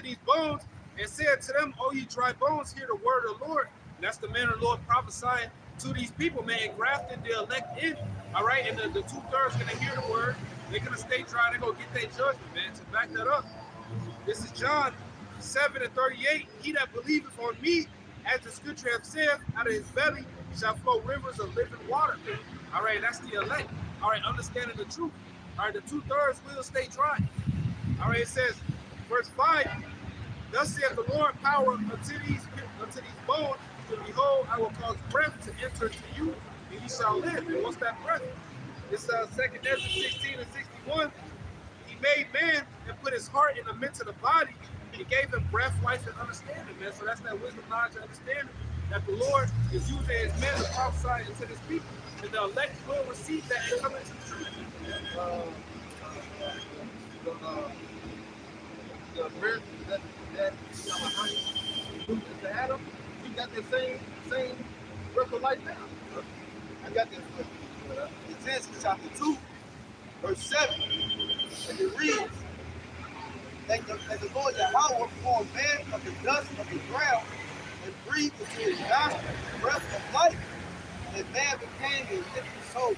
these bones, and said to them, O ye dry bones, hear the word of the Lord. And that's the man of the Lord prophesying to these people, man, and grafting the elect in. All right, and the 2/3 gonna hear the word. They're gonna stay dry. They're gonna get their judgment, man. To back that up, this is John 7:38. He that believeth on me, as the scripture hath said, out of his belly shall flow rivers of living water. All right, that's the elect. All right, understanding the truth. All right, the 2/3 will stay dry. All right, it says, verse 5, thus saith the Lord, power unto these bones, to behold, I will cause breath to enter into you, and ye shall live. And what's that breath? It's 2 Ezra 16:61. He made man and put his heart in the midst of the body. He gave him breath, life, and understanding, man. So that's that wisdom, knowledge, and understanding that the Lord is using his men to prophesy into his people. And the elect will receive that and come into the truth. The American that to Adam, he got the same breath of life now. I got this. Genesis chapter 2, verse 7. And it reads, that the Lord Yahweh formed man from the dust of the ground and breathed into his nostrils the breath of life, and man became a living soul.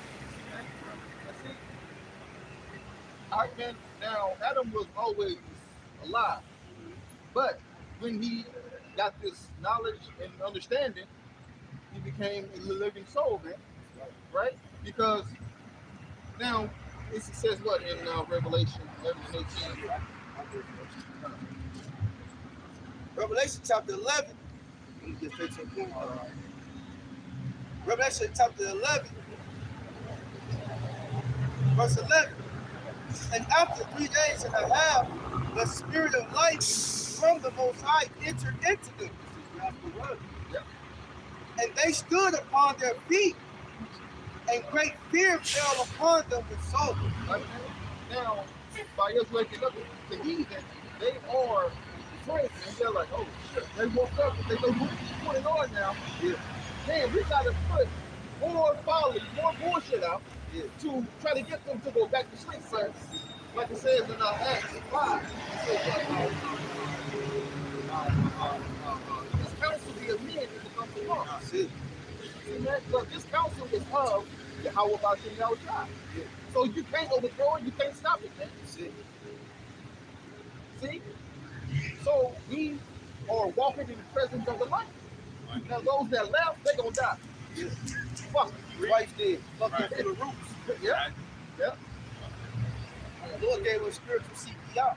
Now, Adam was always alive, but when he got this knowledge and understanding, he became a living soul, man. Right? Because now it says what in Revelation 11:18. Revelation chapter 11. Let me get straight to the point. Revelation chapter 11, verse 11. And after 3 days and a half, the spirit of life from the Most High entered into them. This is not the word. And they stood upon their feet, and great fear fell upon them with soul. Now, by us waking up, the heathen, they are afraid, and they're like, oh shit. They woke up and they go, what's going on now? Yeah. Man, we gotta put more folly, more bullshit out to try to get them to go back to sleep. But like it says in Acts 5, it says, this council be of men is to come to law. See, man, look, this council is of Yahweh Bashem Yahushua. So you can't overthrow it, you can't stop it, man. See? So we are walking in the presence of the light. Now those that left, they're gonna die. Fuck. Right there. Fuck to the roots. Yeah. Yeah. The Lord gave us spiritual CPR.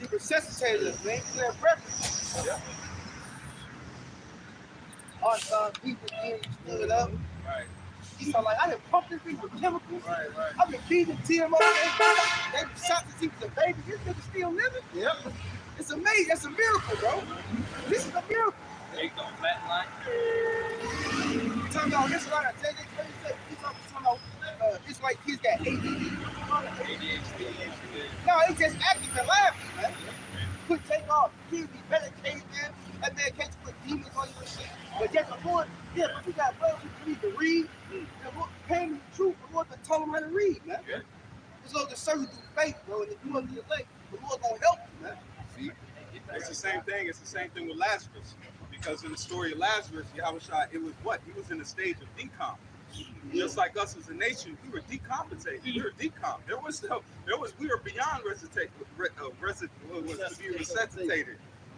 He resuscitated us, man. We have breakfast. Yeah. Our son, people stood up. Right. He felt like I done pumped this thing with chemicals. Right. I've been feeding TMO. They shot since he was a baby. This nigga still living. Yeah. It's amazing. That's a miracle, bro. This is a miracle. They go flat line. You talking about this line? He's talking about it's like kids got ADD. No, it's just acting and laughing, man. Could take off. Kids be medicated, man. That man can't put demons on you and shit. But just the Lord, yeah, but you got brothers who need to read. The Lord came in the truth. The Lord told them how to read, man. Yeah. It's Lord to serve you through faith, bro. And if you want to be elect, the Lord gonna help you, man. See, it's the same thing. It's the same thing with Lazarus. Because in the story of Lazarus, Yahushua, it was what? He was in a stage of decomp. Just like us as a nation, we were decompensated. We were decomp. We were beyond resuscitated.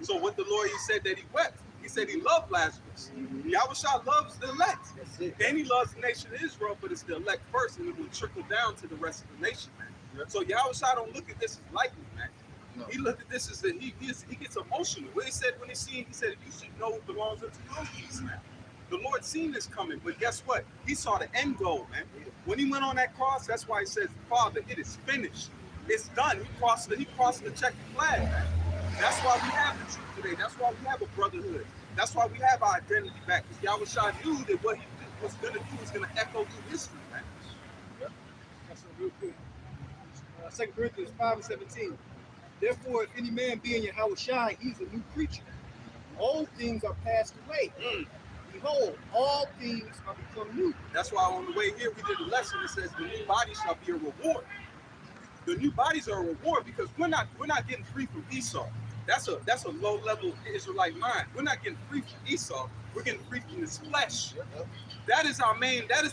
So what the Lord, he said that he wept. He said he loved Lazarus. Yahushua loves the elect. Then he loves the nation of Israel, but it's the elect first, and it will trickle down to the rest of the nation, man. So Yahushua don't look at this as lightly, man. No. He looked at this as that he gets emotional. What he said when he seen, he said, you should know what belongs unto your peace, man. The Lord seen this coming, but guess what? He saw the end goal, man. When he went on that cross, that's why he says, Father, it is finished. It's done. He crossed the checkered flag, man. That's why we have the truth today. That's why we have a brotherhood. That's why we have our identity back. Because Yahushua knew that what he was going to do was going to echo through history, man. That's real quick. 2 Corinthians 5:17. Therefore, if any man be in Yahushua, he's a new creature. All things are passed away. Behold, all things are become new. That's why on the way here we did a lesson that says the new body shall be a reward. The new bodies are a reward because we're not getting free from Esau. That's a low level Israelite mind. We're not getting free from Esau. We're getting free from this flesh. That has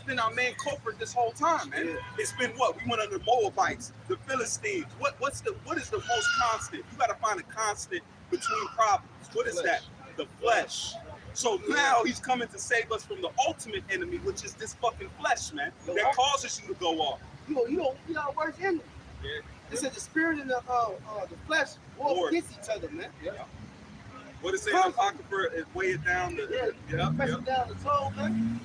been our main culprit this whole time, man. It's been what? We went under the Moabites, the Philistines. What is the most constant? You gotta find a constant between problems. What is that? The flesh. So now he's coming to save us from the ultimate enemy, which is this fucking flesh, man. That causes you to go off. You know worse in it. Yeah. It said the spirit and the flesh war against each other, man. Yeah. What is it? Apocrypha is weighing down the Pressing down the toe, man.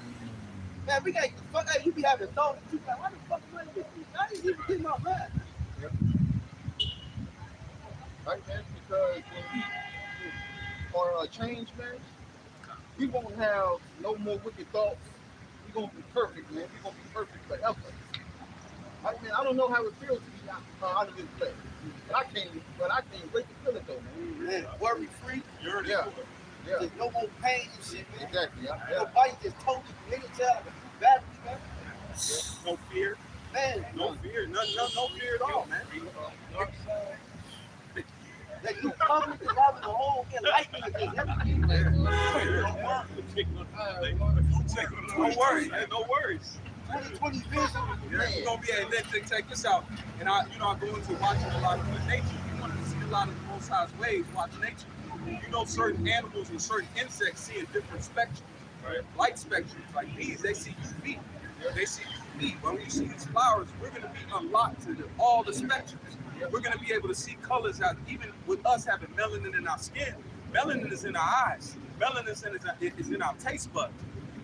Man, we got fuck. Hey, you be having thoughts. You be like, why the fuck am I with you? I didn't even get my mind. Right, man? Because when for a change, man, we won't have no more wicked thoughts. We're gonna be perfect, man. We're gonna be perfect forever. Right, man? I don't know how it feels to be out of this place. But I can't wait to feel it though, man. Man, worry free. Yeah. There's no more pain and shit, man. Exactly. Your body just told you, nigga, tell you, battery, man. no fear. Man, No fear. No fear at all, man. that new covenant is having the whole enlightenment against everything. No worries, man. No worries. 2020 vision. Yeah, we're gonna be able to check this out. And I go into watching a lot of nature. You want to see a lot of the Most High's ways, watch nature. You know, certain animals and certain insects see in different spectrums, right? Light spectrums, like bees, they see UV. They see UV. When you see these flowers, we're gonna be unlocked to all the spectrums. We're gonna be able to see colors out, even with us having melanin in our skin. Melanin is in our eyes. Melanin is in our taste buds.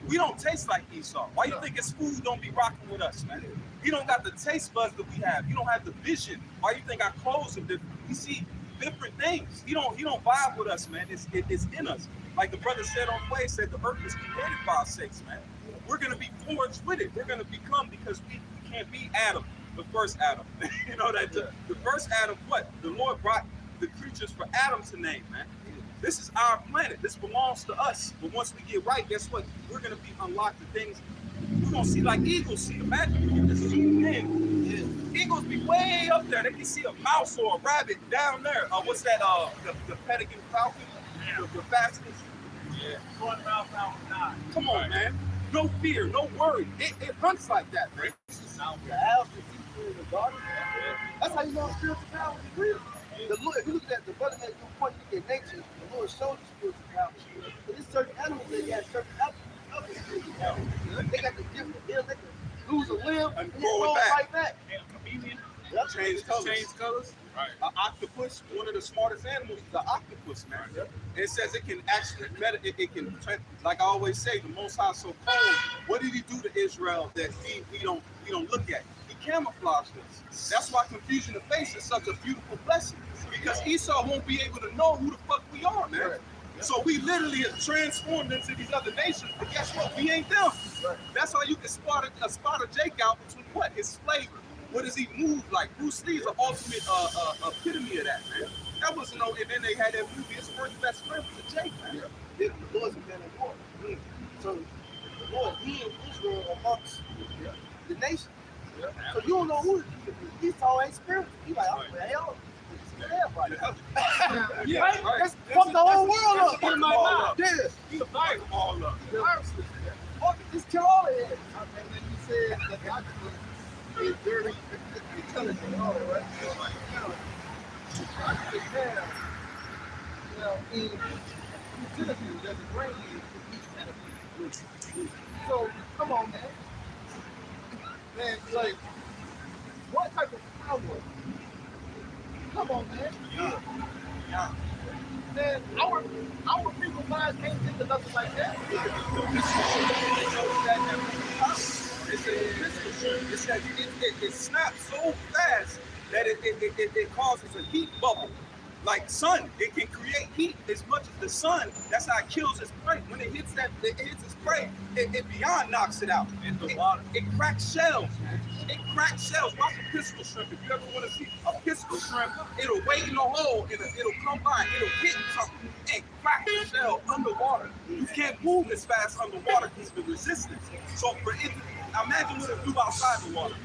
We don't taste like Esau. Why you think his food don't be rocking with us, man? He don't got the taste buds that we have. He don't have the vision. Why you think our clothes are different? We see different things. He don't vibe with us, man. It's in us. Like the brother said on the way, said the earth was created by our sakes, man. We're gonna be forged with it. We're gonna become, because we can't be Adam, the first Adam. You know that the first Adam, what? The Lord brought the creatures for Adam to name, man. This is our planet. This belongs to us. But once we get right, guess what? We're gonna be unlocked to things we're gonna see like eagles see. Imagine you can zoom in. Eagles be way up there. They can see a mouse or a rabbit down there. What's that? The pelican falcon, the fastest. Yeah. 1 mile per hour. Come on, man. No fear, no worry. It hunts like that, man. The owls can see through the garden. That's how you know spiritual power is real. The Lord, if you look at the brother that you point to in nature, the Lord showed you spiritual power. But there's certain animals that got certain other spiritual power. They got the different deals. They can lose a limb and it grow it rolls back. right back. Chameleon. Change colors. Change colors. Right. An octopus, one of the smartest animals, is the octopus, man. It says it can actually, it can, like I always say, the Most High so cold. What did he do to Israel that we don't look at? He camouflaged us. That's why confusion of face is such a beautiful blessing, because Esau won't be able to know who the fuck we are, man. Right. So we literally have transformed into these other nations, but guess what? We ain't them. Right. That's how you can spot a Jake out between what? His flavor. What does he move like? Bruce Lee is the ultimate epitome of that, man. That wasn't no, and then they had that movie, his first best friend was a Jake, man. Yeah. The Lord's been at war. So the Lord, he and Israel amongst the nation. Yeah. So you don't know who Esau ain't spiritual. He like, oh, man, hell. Everybody. Yeah, right? right. Let's fuck the whole world up. Fuck them all up. Yeah. that logically is very intelligent and all that, right? So like, logically now, in utilities that the brain is each benefit. So come on, man. Man, like, what type of power? Come on, man. Yeah. Man, our people's minds can't think of nothing like that. It's that it snaps so fast that it causes a heat bubble. Like sun, it can create heat as much as the sun. That's how it kills its prey. When it hits its prey, it beyond knocks it out. It cracks shells. It cracks shells. Watch a pistol shrimp. If you ever want to see a pistol shrimp, it'll wait in a hole and it'll come by, it'll hit something and crack the shell underwater. You can't move as fast underwater because of the resistance. So for it, imagine what it do outside the water.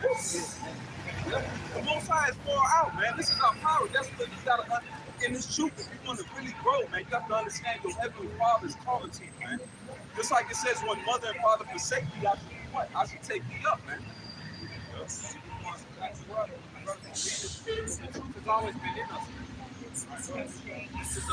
The Most High is far out, man. This is our power. That's what you gotta. In this truth, if you want to really grow, man, you have to understand your heavenly Father's calling to you, man. Just like it says, when mother and father forsake you, I should do what? I should take you up, man. The truth has always been in us. This is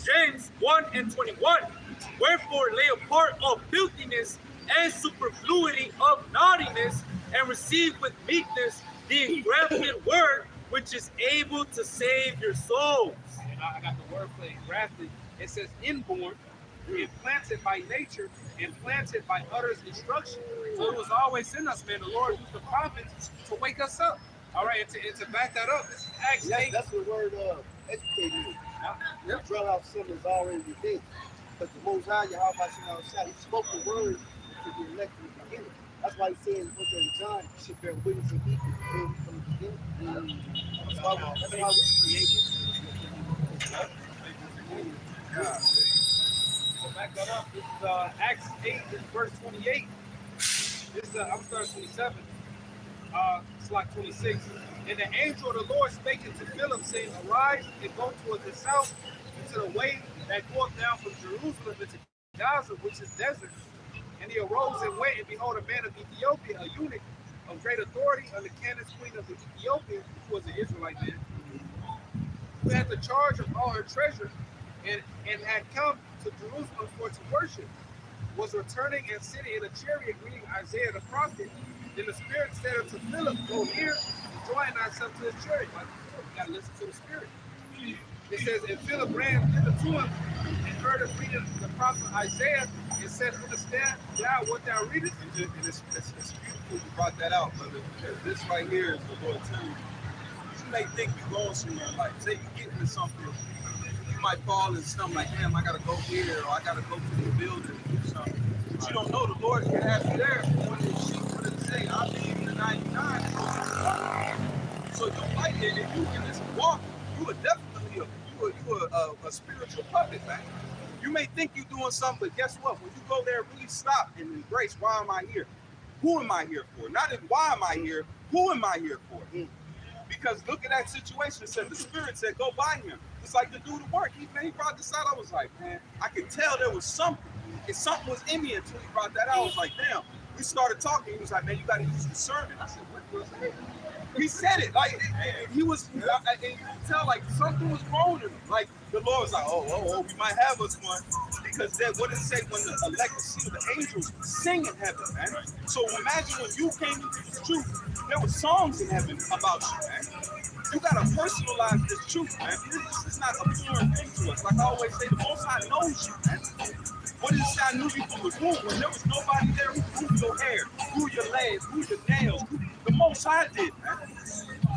James 1:21. Wherefore lay apart all filthiness and superfluity of naughtiness, and receive with meekness the engrafted word, which is able to save your souls. And I got the word for engrafted. It says inborn, implanted by nature, implanted by others' instruction. So it was always in us, man. The Lord used the prophets to wake us up. All right, and to back that up, this is Acts 8. That's the word educated you. The drug out sin is already within. But the Most High, Yahweh Shah, he spoke the word to the elect from the beginning. That's why he said in the book of John, you should bear witness and equal from the beginning. That's why we created. So back that up. This is Acts 8, this is verse 28. This is, I'm starting 27. It's like 26. And the angel of the Lord spake unto Philip, saying, Arise and go toward the south into the way that goeth down from Jerusalem into Gaza, which is desert. And he arose and went, and behold, a man of Ethiopia, a eunuch of great authority under Candace, queen of the Ethiopians, who was an Israelite man, who had the charge of all her treasure, and had come to Jerusalem for to worship, was returning and sitting in a chariot reading Isaiah the prophet. Then the Spirit said unto Philip, Go near and join thyself to his chariot. Like, you gotta listen to the Spirit. It says, and Philip ran thither to him and heard him reading the prophet Isaiah, and said, Understand thou what thou readest? And it's beautiful you brought that out, brother. Because this right here is the Lord telling you. You may think you're going somewhere in life. Say you get into something, you might fall into something like, damn, I gotta go here, or I gotta go to the building and do something. But you don't know the Lord can have you there. What did it say? I'll be in the 99. So your life, and if you can just walk, you are definitely a spiritual puppet, man. You may think you're doing something, but guess what? When you go there, really stop and embrace, why am I here? Who am I here for? Not even why am I here, who am I here for? Because look at that situation. It said the Spirit said, go by him. It's like the dude at work. He brought this out. I was like, man, I could tell there was something. And something was in me until he brought that out. I was like, damn. We started talking. He was like, man, you got to use discernment. I said, what was that? He said it. Like, he was, and you could tell, like, something was wrong in him. Like, the Lord was like, oh, we might have us one. Because then, what did it say when the elect see the angels sing in heaven, man? So imagine when you came into this truth, there were songs in heaven about you, man. You got to personalize this truth, man. This is not a foreign thing to us. Like I always say, the Most High knows you, man. What did it say? I knew you from the womb. When there was nobody there who grew your hair, grew your legs, grew your nails. The Most High did, man.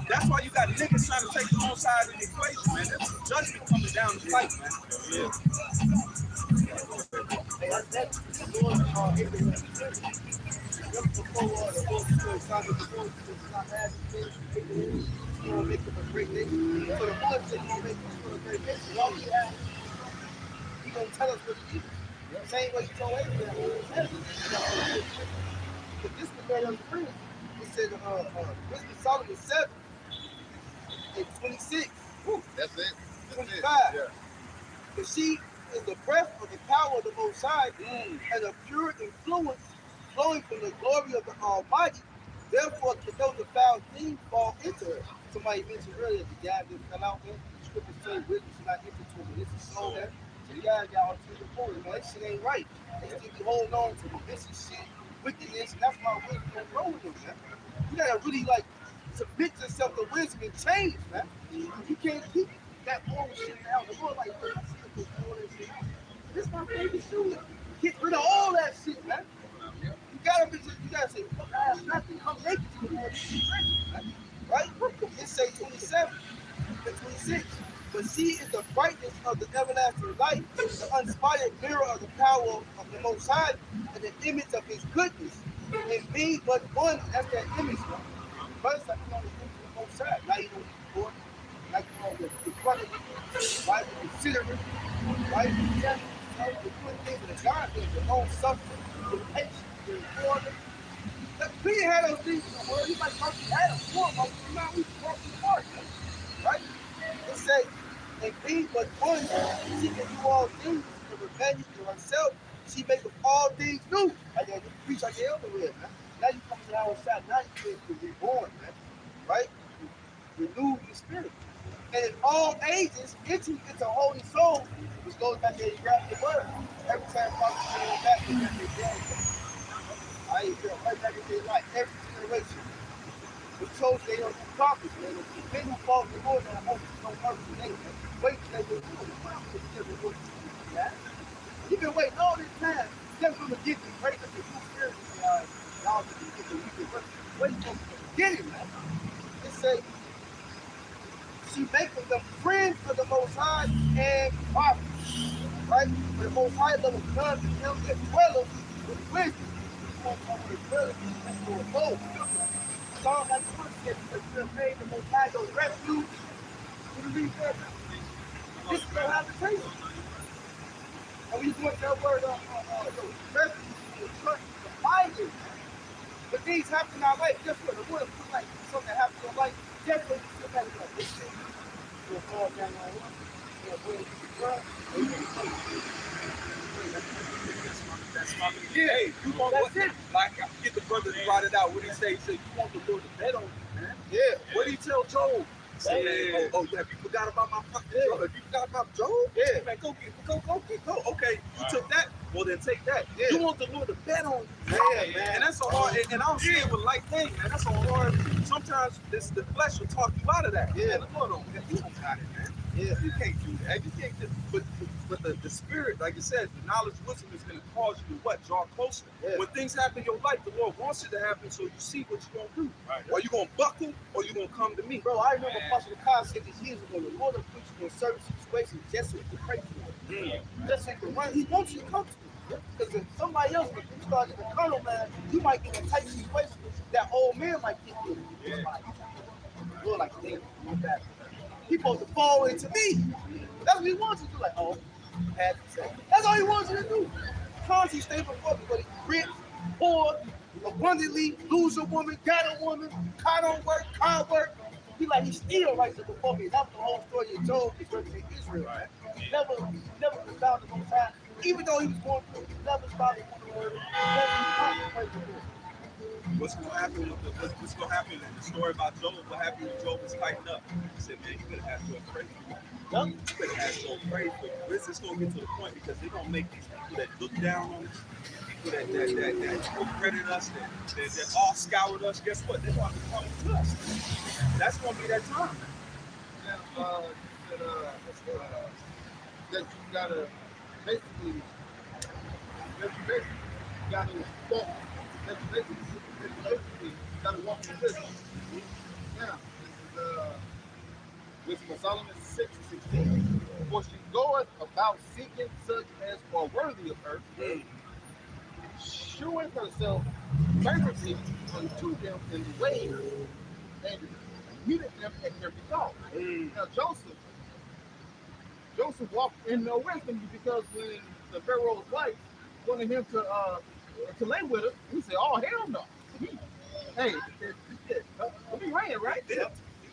That's why you got niggas trying to take the Most High out of the equation, man. There's some judgment coming down the pipe, man. Yeah. That's the Lord Abraham. Just before the Lord started the Lord to stop having things, he's going to make them a great nation. So the Lord said he's going to make them a great nation. All we have, he's going to tell us what to do. Same way you told Abraham. But this was better than free. He said, this is Solomon 7 and 26. That's it. 25. Yeah. The sheep is the breath of the power of the Most High and a pure influence flowing from the glory of the Almighty Therefore, those the foul things fall into her. Somebody mentioned earlier, the guy that fell out, man. The scriptures say wisdom should not enter to him. This is so that the guy got on to the point, man. That shit ain't right. They still be holding on to the vicious shit, wickedness, and that's why wisdom don't grow with them, man. You gotta really like submit yourself to wisdom and change, man. You can't keep that old shit down. The Lord like, this is my favorite shooter. Get rid of all that shit, man. You gotta say, fuck, I have nothing. Come naked to the Lord. Right? It say 27 and 26. But she is the brightness of the everlasting light, the uninspired mirror of the power of the Most High, and the image of His goodness. And being but one, that's that image, man. First, like, you know, the image of the Most High. Now you know the Lord, like, you know, the front of it, right? The considerate, right? Yeah. The good things of the God things, the long suffering, the patience, the order. We didn't have those things in the world. You might talk to Adam for them, but now we walk apart, right? It says, and being but one, she can do all things to revenge to herself. She maketh all things new. Like you preach like the elder read, man. Now you come to the outside, now you can be reborn, man. Right? Renewed in the spirit. And in all ages, into holy soul, which goes back there, you grab the word. Every time Father goes back, you got their dead. I ain't feel right back in their life, every generation. The chose they don't do prophets, man. They who fall the Lord and hope no mercy, they wait till they will do it. Yeah? You've been waiting all this time just for the gift and break up the two spirits in your eyes. Y'all can get the wicked wait for them to get it, man. It say, she maketh them friends of the Most High and prophets. Right? For the Most High loveth none to him that dwelleth with wisdom. Psalm 91 says, because you have made the Most High those refuge. What do you read that? This is no habitation. And when you go into that word, those refuge, the trust, the finding. But things happen in our life. Guess what? The Lord put like something that happens in your life. Guess what? You still gotta be like, this shit. You'll fall down on one. You'll go into the ground. Yeah, hey, you want what? Like, I get the brother that brought it out. What he say? He said, you want the Lord to bet on you, man. Yeah. What did he tell Job? Say, yeah. Oh, yeah, you forgot about my pocket. Yeah. You forgot about Job? Yeah. Man, go. Okay, you took that. Well, then take that. Yeah. You want the Lord to bet on you. Yeah, man. And that's a hard, and I don't see it with light thing, man. That's a hard, sometimes the flesh will talk you out of that. Yeah. Man, the Lord you don't got it, man. Yeah. You can't do that. You can't just, but the spirit, like you said, the knowledge, wisdom is going to cause you to what? Draw closer. Yeah. When things happen in your life, the Lord wants it to happen so you see what you're going to do. Right. Are you going to buckle or you going to come to me? Bro, I remember Pastor Kai said this years ago, the Lord will put you in certain situations just so you can pray for him. Just so you can run. He wants you to come to him. Because if somebody else, if you start as a colonel, man, you might get in a tight situation. That old man might get you. Yeah. Lord, like, damn, I'm bad. He's supposed to fall into me. That's what he wants you to do. Like, oh, had to say. That's all he wants you to do. Constantly stay before me, but he rich, poor, abundantly, lose a woman, got a woman, car don't work, car work. He like, he still writes it before me. That's the whole story of Job is representing Israel, man. He never found the Most High. Even though he was going through it, he never found the word. What's going to happen what's going to happen in the story about Job? What happened when Job was tightened up? He said, man, you better ask Job pray for you. You better ask Job pray for you. This is going to get to the point because they're going to make these people that look down on us, people that credit us, that all scoured us, guess what? They're going to come to us. That's going to be that time. That you gotta basically gotta walk. That you basically gotta walk in wisdom. Now, this is Wisdom of Solomon 6:16. For she goeth about seeking such as are worthy of her, shewing herself mercy unto them in the way, and meeting them at every thought. Now Joseph walked in no wisdom because when the Pharaoh's wife wanted him to lay with her, he said, "Oh hell no!" Hey, it'll be raining, right? He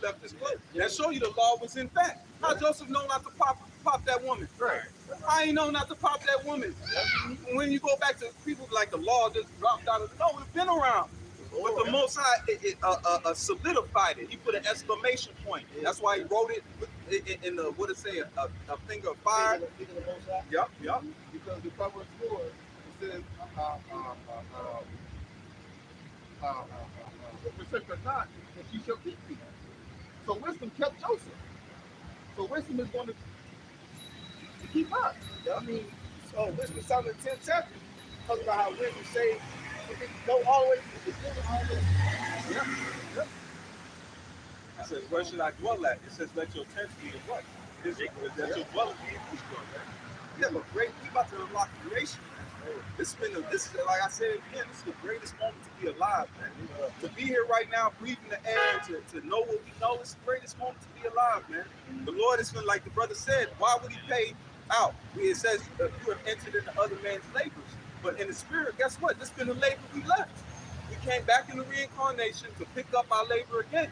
left his clothes. That show you the law was in fact. How Joseph know not to pop that woman? Right. I ain't know not to pop that woman. When you go back to people like the law just dropped out of the no, it's been around. But the Most High solidified it. He put an exclamation point. That's why he wrote it in the, what it say, a finger of fire. Yep. Because the cover of the sword, it says, forsake her not, and she shall keep thee. So wisdom kept Joseph. So wisdom is going to keep us. I mean, so Wisdom of Solomon 10th chapter talks about how wisdom say go all the way to the beginning, all the way. Yep. It says, where should I dwell at? It says, let your tent be in what? Let your dwelling be in Israel, man. Yeah, but great, we about to unlock creation, man. This is like I said again, this is the greatest moment to be alive, man. To be here right now, breathing the air, to know what we know, it's the greatest moment to be alive, man. The Lord is been, like the brother said, why would he pay out? It says, you have entered into other man's labors. But in the spirit, guess what? This been the labor we left. We came back in the reincarnation to pick up our labor again.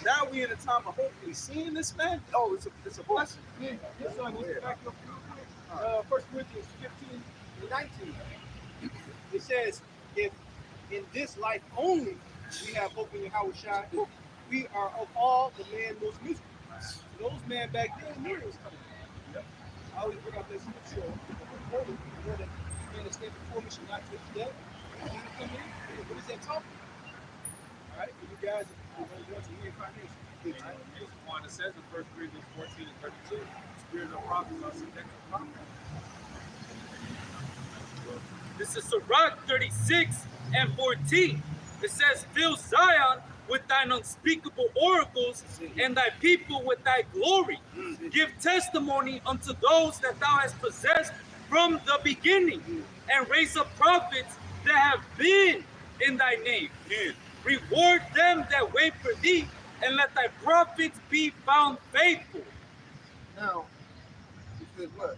Now we in a time of hopefully seeing this, man. Oh, it's a blessing. Yes, son, let's back up real quick. 1 Corinthians 15 and 19. It says, if in this life only we have hope in Yahweh Shai, we are of all the man most miserable. Those men back then knew it was coming. I always bring up this scripture. Man that stand before me shall not taste death. What is that talking? All right, you guys are going to go to reincarnation. Right? Here's the one that says in 1 Corinthians 14 and 32, spirit of prophets are subject to prophets. This is Sirach 36 and 14. It says, fill Zion with thine unspeakable oracles, and thy people with thy glory. Give testimony unto those that thou hast possessed from the beginning, and raise up prophets that have been in thy name. Reward them that wait for thee, and let thy prophets be found faithful. Now, it says what?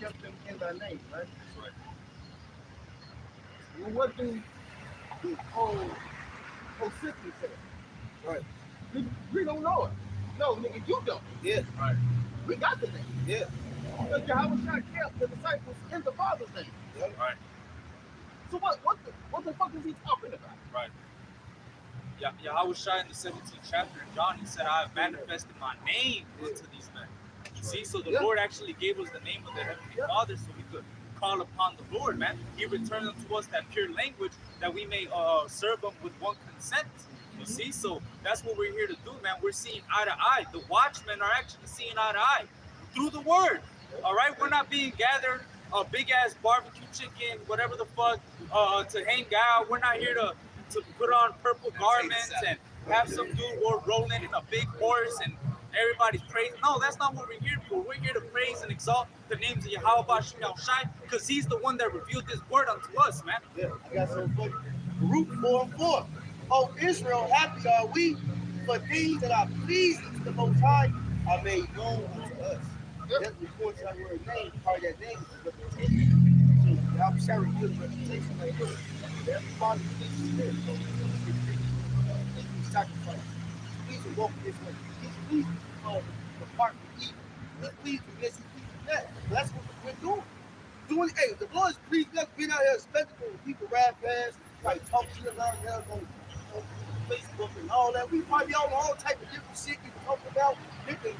Kept them in thy name, right? Right. Well, what do the old Simpson say? Right. We don't know it. No, nigga, you don't. Yeah. Right. We got the name. Yeah. Because Yahweh Shai kept the disciples in the Father's name. Right. So what the fuck is he talking about? Right. Yahweh Shai in the 17th chapter in John, he said, I have manifested my name unto these men. You see, so the Lord actually gave us the name of the Heavenly Father so we could call upon the Lord, man. He returned unto us that pure language that we may serve him with one consent. You see, so that's what we're here to do, man. We're seeing eye to eye. The watchmen are actually seeing eye to eye through the word. All right, we're not being gathered a big ass barbecue chicken, whatever the fuck, to hang out. We're not here to put on purple garments and have some dude rolling in a big horse and everybody's praising. No, that's not what we're here for. We're here to praise and exalt the names of Yahweh Bashim Yahushai, because he's the one that revealed this word unto us, man. Yeah, I got some funny. Baruch 4:4. Oh, Israel, happy are we, for things that are pleasing to the Most High are made known unto us. That's before that word name, part of that name is representation. So, I'm sharing good representation like this. Everybody thinks this. Please sacrifice. Please walk this way. Please depart from evil. Please from this, please from that. That's what we're doing. Hey, the Lord is pleased with us being out here spectacle with people rap past, like talk to them out there on Facebook and all that. We probably on all type of different shit we talk about, different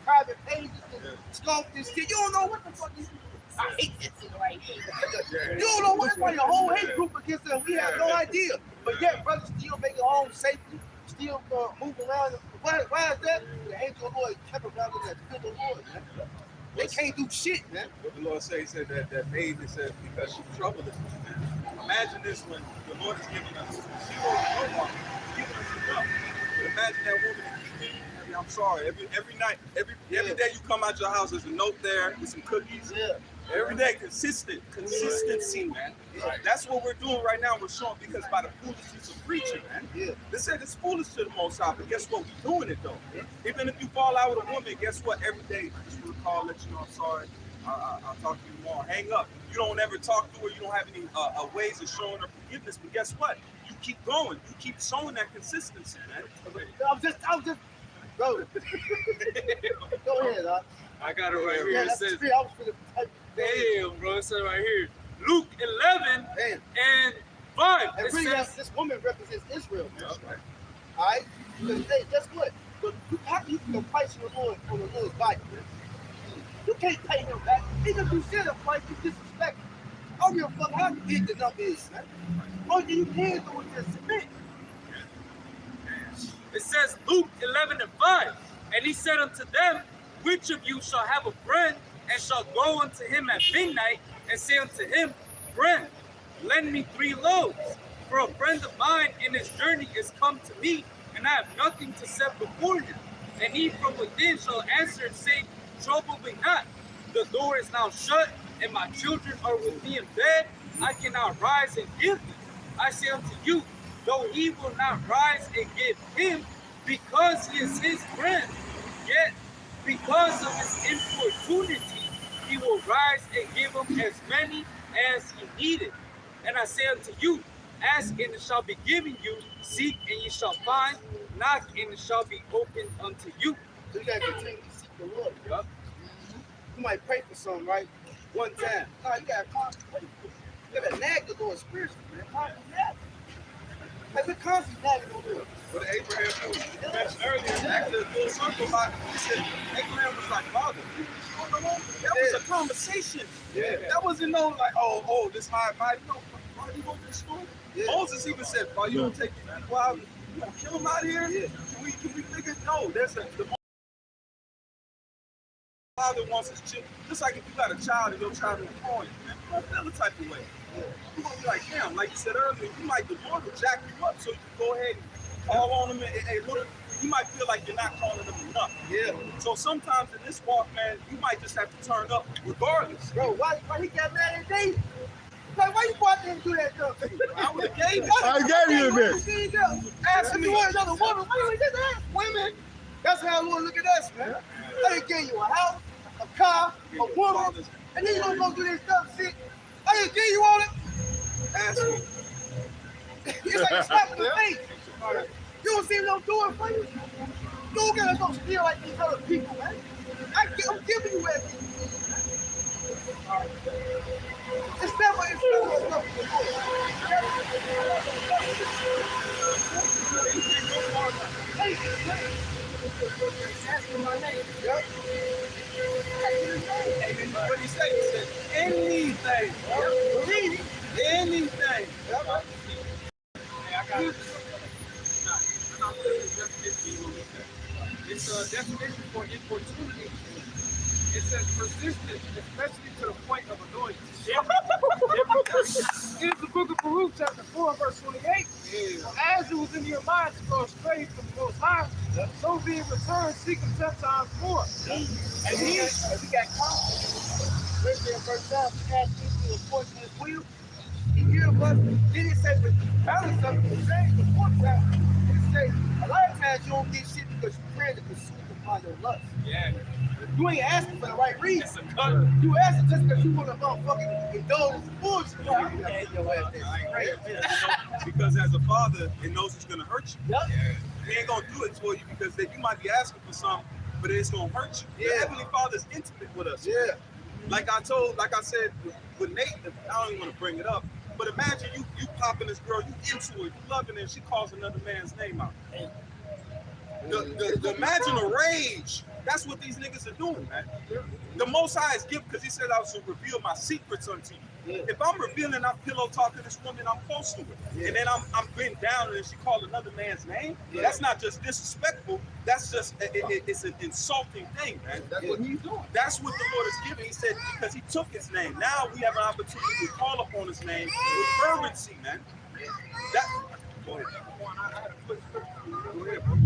private pages and scoff this shit. You don't know what the fuck these people. I hate this shit right here. You don't know what it's like a whole hate group against them. We have no idea. But yet, brothers still making home safely, still moving around. Why is that? The angel of the Lord kept around in that good Lord, man. They can't do shit, man. What the Lord said, he said that baby said because she troubled us, man. Imagine this when the Lord is giving us giving us enough. Imagine that woman. I'm sorry. Every night, every day you come out your house, there's a note there with some cookies. Yeah. Every day, consistency, man. Right. That's what we're doing right now. We're showing because by the foolishness of preaching, man. Yeah. They said it's foolish to the Most High, but guess what? We're doing it though. Yeah. Even if you fall out with a woman, guess what? Every day, just want to call, let you know I'm sorry. I'll talk to you tomorrow. Hang up. You don't ever talk to her. You don't have any ways of showing her forgiveness. But guess what? You keep going. You keep showing that consistency, man. I'm just, bro. Go ahead, huh? I got it right here. Yeah, It that's says, the I was for the damn, bro, it says right here, Luke 11 Damn. and 5, And it really, says, this woman represents Israel, man. All right? Because, hey, guess what? How can you put a price on the Lord's body, man? You can't pay him back. Even if you said a price, you disrespect him. I don't give a fuck how big the number is, man. Only thing you can do is just submit. it says Luke 11 and 5. And he said unto them, which of you shall have a friend, and shall go unto him at midnight, and say unto him, friend, lend me 3 loaves. For a friend of mine in his journey is come to me, and I have nothing to set before him. And he from within shall answer and say, trouble me not. The door is now shut, and my children are with me in bed. I cannot rise and give them. I say unto you, though he will not rise and give him, because he is his friend, yet because of his importunity, he will rise and give him as many as he needed. And I say unto you, ask and it shall be given you, seek and ye shall find, knock and it shall be opened unto you. So you gotta continue to seek the Lord, bro. You might pray for something, right? One time. No, you gotta constantly pray. You gotta nag the Lord spiritually, man. Constantly nag. Like, we're constantly nagging the Lord. But Abraham you mentioned earlier, actually, a little circle about it. He said Abraham was like, Father, that was a conversation. Yeah. That wasn't no like, oh, this high mighty. No, Father, you want this story? Yeah. Moses even said, Father, you gonna take these people out? You gonna kill them out here? Yeah. Can we figure? No, the father wants his children. Just like if you got a child and your child is growing, man, you gonna feel the type of way. You're gonna be like, damn, like you said earlier, you might, the Lord will jack you up so you can go ahead and call on him and look, you might feel like you're not calling him enough. Yeah. So sometimes in this walk, man, you might just have to turn up regardless. Bro, why he got mad at David? Like, why you go out there and do that stuff? I would have gave it. I gave you a bit. Ask me what another woman. Why you just ask women? That's how the Lord look at us, man. They gave you a house, a car, a woman, and then you don't go do this stuff, shit. I just give you all it. Ask me. It's like a slap in the face. You don't see them do it for you. You don't gotta go steal like these other people, man. I'm giving you everything. It's never enough for the Lord. Asking my name. Yep. What he said? He said, anything. Believe it. Anything. Yep. It's a definition for importunity. It says persistence, especially to the point of annoyance. It's the book of Baruch, chapter 4, verse 28. So as it was in your mind to go astray from the Most High, so being returned, seek him 10 times more. And we got confidence. Listen, in verse 7, we asked him to report to his will. He hears us. Then he said, but balance up the same the fourth time. He said, a lot of times you don't get shit because you're praying to consume upon your lust. Yeah. You ain't asking for the right reason. It's a cut. You asking just because you want to motherfucking indulge in bullshit. You ain't your ass there. Because as a father, it knows it's gonna hurt you. Yep. He ain't gonna do it for you because you might be asking for something, but it's gonna hurt you. The Yeah. Heavenly Father's intimate with us. Yeah. Like I said with Nate, I don't even want to bring it up, but imagine you popping this girl, you into her, you loving her, and she calls another man's name out. Imagine the rage. That's what these niggas are doing, man. The Most High is given because he said I was to reveal my secrets unto you. Yeah. If I'm revealing, I'm pillow talking to this woman, I'm close to her. Yeah. And then I'm bent down and she called another man's name. Yeah. That's not just disrespectful. That's just, it's an insulting thing, man. That's what he's doing. That's what the Lord is giving. He said, because he took his name. Now we have an opportunity to call upon his name with fervency, man. Go ahead. Go ahead, bro.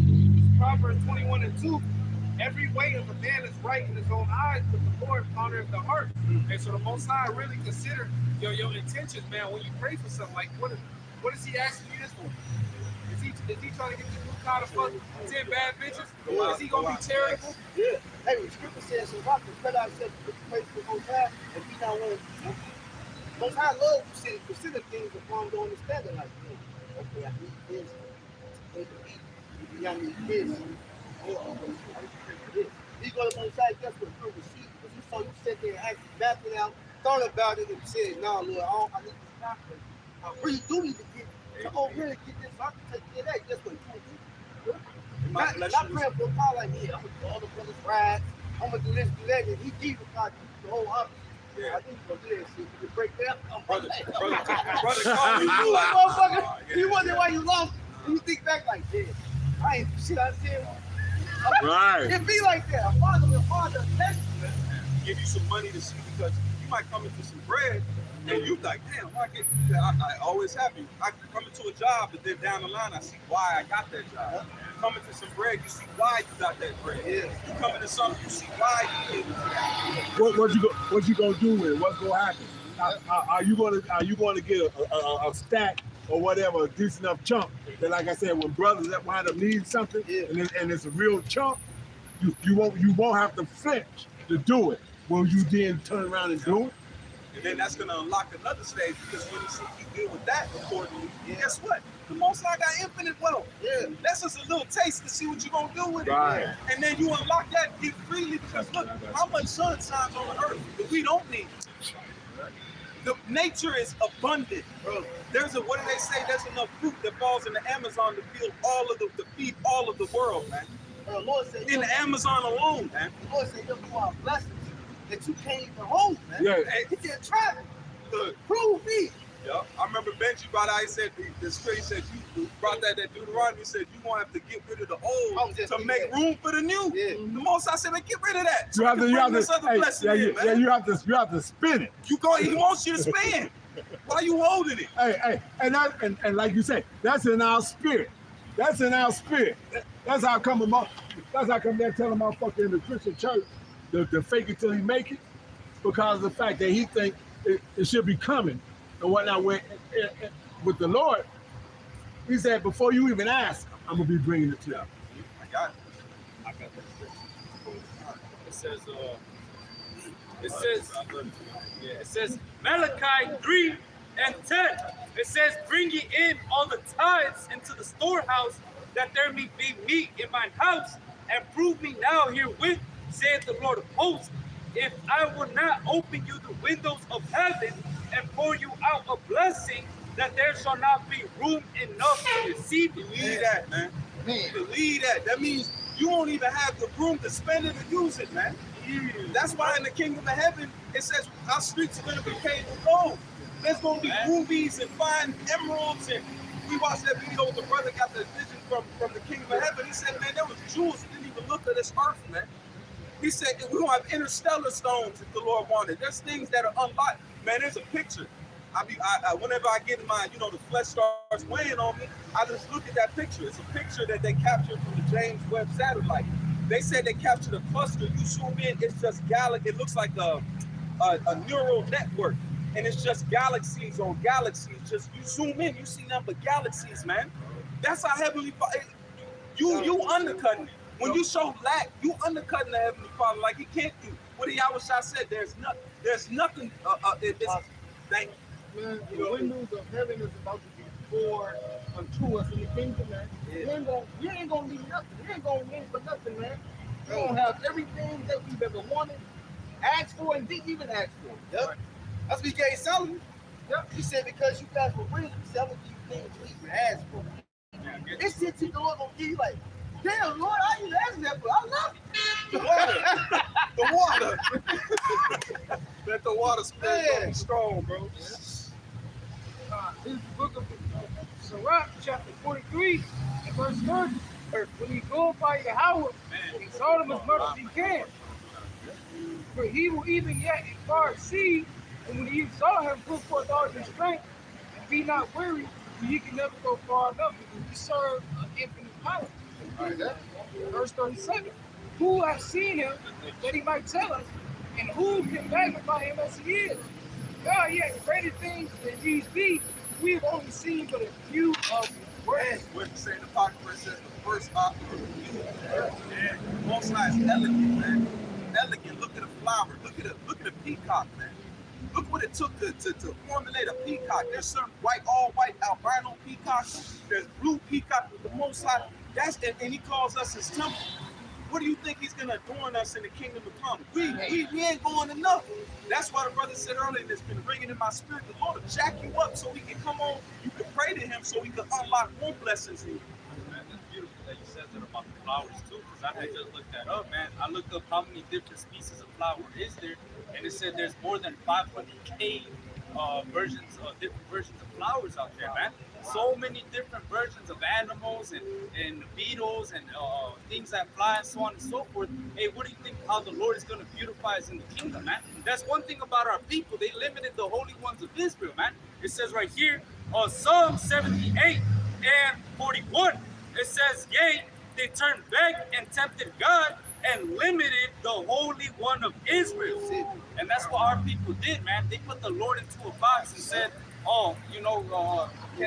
Proverbs 21 and 2. Every way of a man is right in his own eyes, but the Lord pondereth the heart. And so the Most High really consider your intentions, man. When you pray for something, like what is he asking you this for? Is he trying to get this new car to fuck 10 bad bitches? Yeah. Is he gonna be charitable? Yeah. Hey, the scripture says, so rock the cut out said to praise the Most High and be not one of the Most High love to consider things upon the understanding like this. Okay, I need this. I need this. He go to Most High, guess what? You'll receive. Because you saw you sit there and actually mapped it out, thought about it, and said, no, Lord, I need this conflict. I really do need to get to over here and get this. So I can take care of that. Just what you Might Not bless you. praying for a car like me. I'm gonna do all the brothers ride. I'm gonna do this, do that, and he gave a car the whole option. Yeah. I think he's gonna do that shit. You can break that. Brother, call You me. do it, motherfucker. Yeah. You wonder why you lost. And you think back like, damn, I ain't shit I said. Right. It be like that. A father, test you. Give you some money to see because you might come into some bread and you like, damn, why I get I always happy. I come into a job, but then down the line I see why I got that job. You come into some bread, you see why you got that bread. Yeah. You come into something, you see why you did it. What you gonna do with it? What's gonna happen? Are you gonna get a stack or whatever, a decent enough chunk that, like I said, when brothers that wind up needing something Yeah. and it's a real chunk, you won't have to flinch to do it. Will you then turn around and do it? And then that's gonna unlock another stage because when you see you deal with that accordingly, guess what? The Most High got infinite wealth. Yeah. That's just a little taste to see what you're gonna do with Right. it. And then you unlock that gift freely because look how much sun shines on the earth that we don't need. The nature is abundant, bro. There's what do they say? There's enough fruit that falls in the Amazon to feed all of the world, man. Lord said, In the Amazon alone, man. the Lord said, you are blessings that you can't even hold, man. Yeah. He said, try it. Look, Prove me. yeah. I remember Benji brought out. He said the script said you brought that Deuteronomy. He said you gonna have to get rid of the I old was just to thinking make that. room for the new. Yeah. The Most I said, man, get rid of that. You have to, you have you have to spin it. You go. He wants you to spend. Why you holding it? Hey, and like you say, that's in our spirit. That's in our spirit. That's how come they're telling motherfucker in the Christian church to fake it till he make it, because of the fact that he think it should be coming and whatnot. With the Lord, he said, before you even ask, I'm gonna be bringing it to you. I got it. I got that. It says Malachi 3:10. It says, bring ye in all the tithes into the storehouse, that there may be meat in mine house, and prove me now herewith, saith the Lord of hosts, if I will not open you the windows of heaven and pour you out a blessing, that there shall not be room enough to receive it. Believe that, man. Believe that. That means you won't even have the room to spend it and use it, man. That's why in the kingdom of heaven, it says our streets are going to be paved with gold. There's going to be rubies and fine emeralds. And we watched that video. The brother got the vision from the kingdom of heaven. He said, man, there was jewels that didn't even look at this earth, man. He said, we're going to have interstellar stones if the Lord wanted. There's things that are unlocked. Man, there's a picture. Whenever I get in my, the flesh starts weighing on me, I just look at that picture. It's a picture that they captured from the James Webb satellite. They said they captured a cluster. You zoom in, it's just galaxy. It looks like a neural network, and it's just galaxies on galaxies. Just you zoom in, you see nothing but galaxies, man. That's how Heavenly Father. You undercutting it. When you show lack, you undercutting the Heavenly Father like he can't do. What Yahweh said, there's nothing. Thank you. Man, the windows of heaven is about to be poured unto us in the kingdom, man. Yeah. We ain't gonna need nothing. We ain't gonna need for nothing, man. We're gonna have everything that we've ever wanted, asked for, and didn't even ask for. Yep. That's what he gave Solomon. Yep. He said, because you guys were wisdom, he said, I'm gonna give you things you even asked for. It's shit the Lord gonna give you like, damn, Lord, I ain't asking that, but I love it. The water. Let the water spirit go strong, bro. This is the book of Sirach, chapter 43, and verse 30. When he glorified Yahweh, exalt him as much as he can. For he will even yet far exceed, and when you exalt him, put forth all your strength, and be not weary, for you can never go far enough, because we serve an infinite power. Verse 37. Who has seen him that he might tell us, and who can magnify him as he is? God, yet greater things than these be, we have only seen but a few of his works. What you say in the Apocrypha says the first author of the Most High is elegant, man. Elegant. Look at the flower. Look at the peacock, man. Look what it took to formulate a peacock. There's some all white albino peacocks. There's blue peacock with the Most High. And he calls us his temple. what do you think he's gonna adorn us in the kingdom to come? We ain't going enough. That's why the brother said earlier, that's been ringing in my spirit, the Lord will jack you up so he can come on, you can pray to him so he can unlock more blessings in you. Man, it's beautiful that you said that about the flowers too, because I had just looked that up, man. I looked up how many different species of flower is there, and it said there's more than 500K different versions of flowers out there, man. So many different versions of animals and beetles and things that fly and so on and so forth. Hey, what do you think how the Lord is going to beautify us in the kingdom, man? That's one thing about our people. They limited the holy ones of Israel, man. It says right here, Psalm 78 and 41, it says, yea, they turned back and tempted God and limited the Holy One of Israel. And that's what our people did, man. They put the Lord into a box and said, oh, can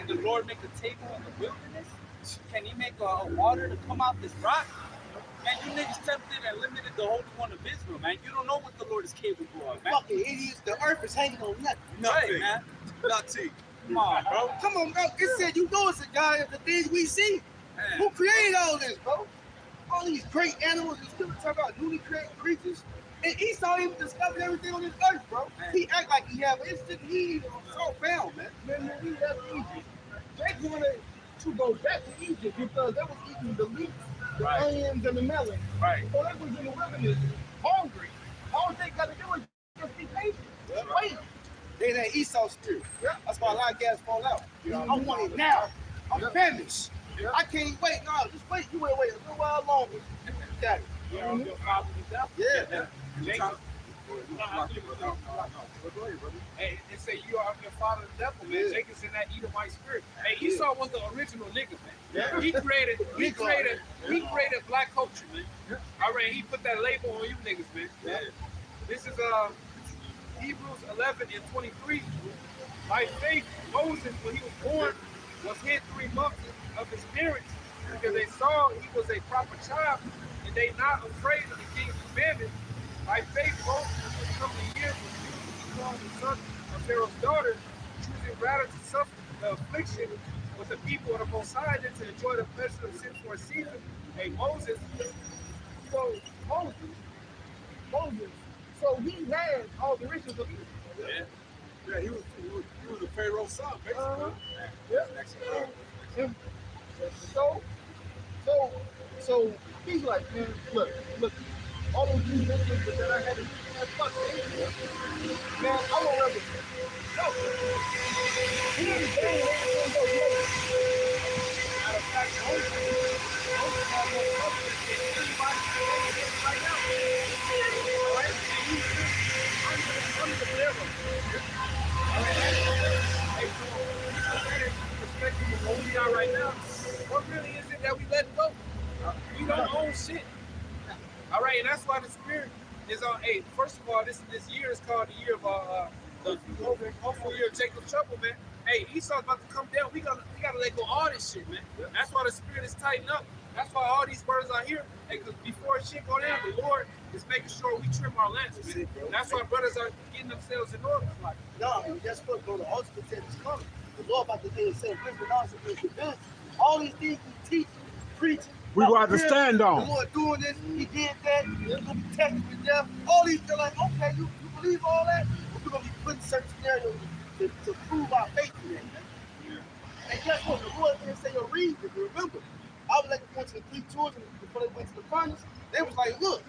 the Lord make a table in the wilderness? Can he make a water to come out this rock? Man, you niggas tempted and limited the Holy One of Israel, man. You don't know what the Lord is capable of, man. Fucking idiots. The earth is hanging on nothing. Nothing. Right, man. Nothing. Come on, bro. Come on, bro. It said you know it's a God of the things we see. Man. Who created all this, bro? All these great animals, you still talk about newly created creatures. And Esau even discovered everything on this earth, bro. He act like he have, it's just he so found, man. Man, we left Egypt. They wanted to go back to Egypt because they was eating the leeks, the onions, and the melon. Right. So they was in the wilderness, hungry. All they got to do is just be patient. Just wait. They that Esau spirit. Yeah. That's why a lot of guys fall out. Yeah. I want it now. I'm Yeah. famished. Yeah. I can't wait. No, just wait. You wait a little while longer. You got it. Your father was death. Yeah. Jacob. Hey, they say you are your father the devil, man. Yeah. Jacob's in that Edomite spirit. Hey, Esau was the original nigga, man. Yeah. He created black culture, man. All right, he put that label on you niggas, man. Yeah. This is Hebrews 11 and 23. By faith, Moses, when he was born, was hid 3 months of his parents because they saw he was a proper child and they not afraid of the king's commandment. By faith, Moses was become the years of called the son of Pharaoh's daughter, choosing rather to suffer the affliction with the people of the Most High than to enjoy the pleasure of sin for a season. Hey, Moses, So Moses, so he had all the riches of Egypt. Yeah, he was a Pharaoh's son, basically. Yeah. And so he's like, man, look, all those new businesses that I had to do, man, fuck it. Man, I won't ever. No. He ain't saying anything but great. matter of fact, Moses had more confidence than anybody right now. All right? And he was under the Pharaoh. All right? Hey, so perspective of what we are right now, what really is it that we let go? We don't own shit. All right, and that's why the spirit is on. Hey, first of all, this year is called the year of the hopeful year of Jacob's trouble, man. Hey, Esau's about to come down. We gotta let go of all this shit, man. That's why the spirit is tightened up. That's why all these birds are here. Hey, because before shit go down, the Lord is making sure we trim our lamps, man. That's why brothers are getting themselves in order. Like, No, and guess what, bro? The ultimate test is coming. The Lord about to do the same thing, but also with the business. All these things we teach, preaching. We gonna have to stand The on. Lord doing this, he did that, he's gonna be tested to death. All these, they're like, okay, you believe all that? We're gonna be putting certain scenarios to prove our faith in that. And guess what? The Lord didn't say your reason. Remember, I was like going to the 3 children before they went to the furnace. They was like, look,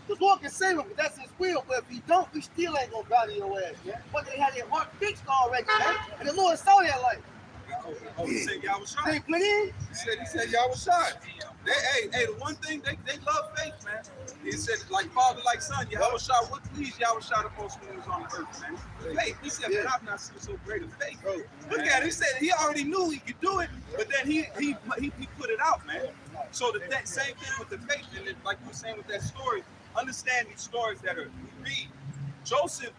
the Lord can save him, but that's his will. But if he don't, we still ain't gonna bother your ass. Yeah? But they had their heart fixed already, man. And the Lord saw that like, He said y'all was they shot. went in. He said y'all was shot. Hey, the one thing they love faith, man. He said like father, like son. Y'all was shot. What please y'all was shot upon when he was on the earth, man? Faith. He said, but I've not seen so great a faith. Look at it. He said he already knew he could do it, but then he put it out, man. So that same thing with the faith, and then, like you were saying with that story, understand these stories that are read. Joseph.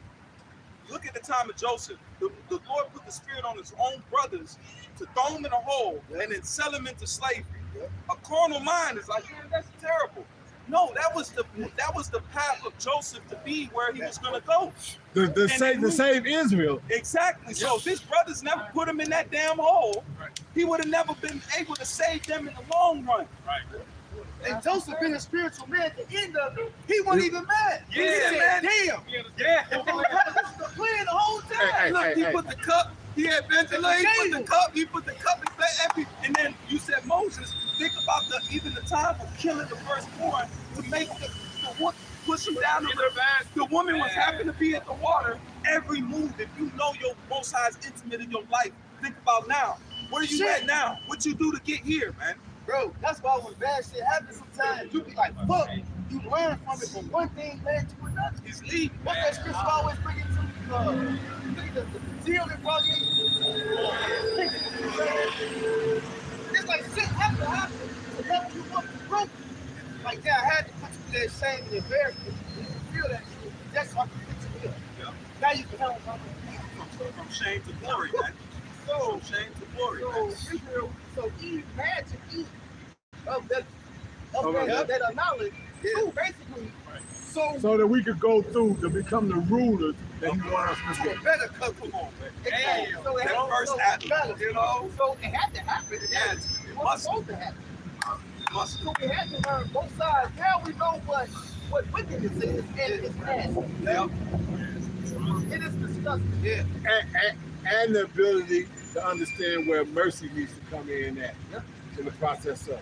Look at the time of Joseph. The Lord put the spirit on his own brothers to throw them in a hole and then sell them into slavery. A carnal mind is like, man, that's terrible. No, that was the path of Joseph to be where he was gonna go. To save Israel. Exactly. So if his brothers never put him in that damn hole, he would have never been able to save them in the long run. right. And Joseph being a spiritual man at the end of it, he wasn't even mad. He Yeah, said, man. damn. Yeah. This is the plan the whole time. Look, he put the cup. He had Benjamin. He put the cup. He put the cup in every. And then you said Moses. Think about even the time of killing the firstborn to make the push him down the river. The woman was happened to be at the water. Every move, if you know your Most High is intimate in your life, think about now. Where you at now? What you do to get here, man? Bro, that's why when bad shit happens sometimes, you be like, fuck. You learn from it, but one thing led to another. He's leaving. What that scripture always bring it to? The deal that brought in. It's like shit have to happen to level you up to growth. Like, yeah, I had to put you through that shame and embarrassment. You can feel that shit. That's why I can put you there. Now you can help them. From shame to glory, man. So, From shame to glory, man. so Eve had to eat of that knowledge. So basically, So that we could go through to become the rulers that he wants us to be. you better come on, man. Hey, So it that had- first so act, balance, you know? So it had to happen. Yeah, It it was must. supposed to happen. Must. So we had to learn both sides. Now we know what wickedness is, and it's nasty. Yep. It is disgusting. Yeah. And the ability to understand where mercy needs to come in at in the process of.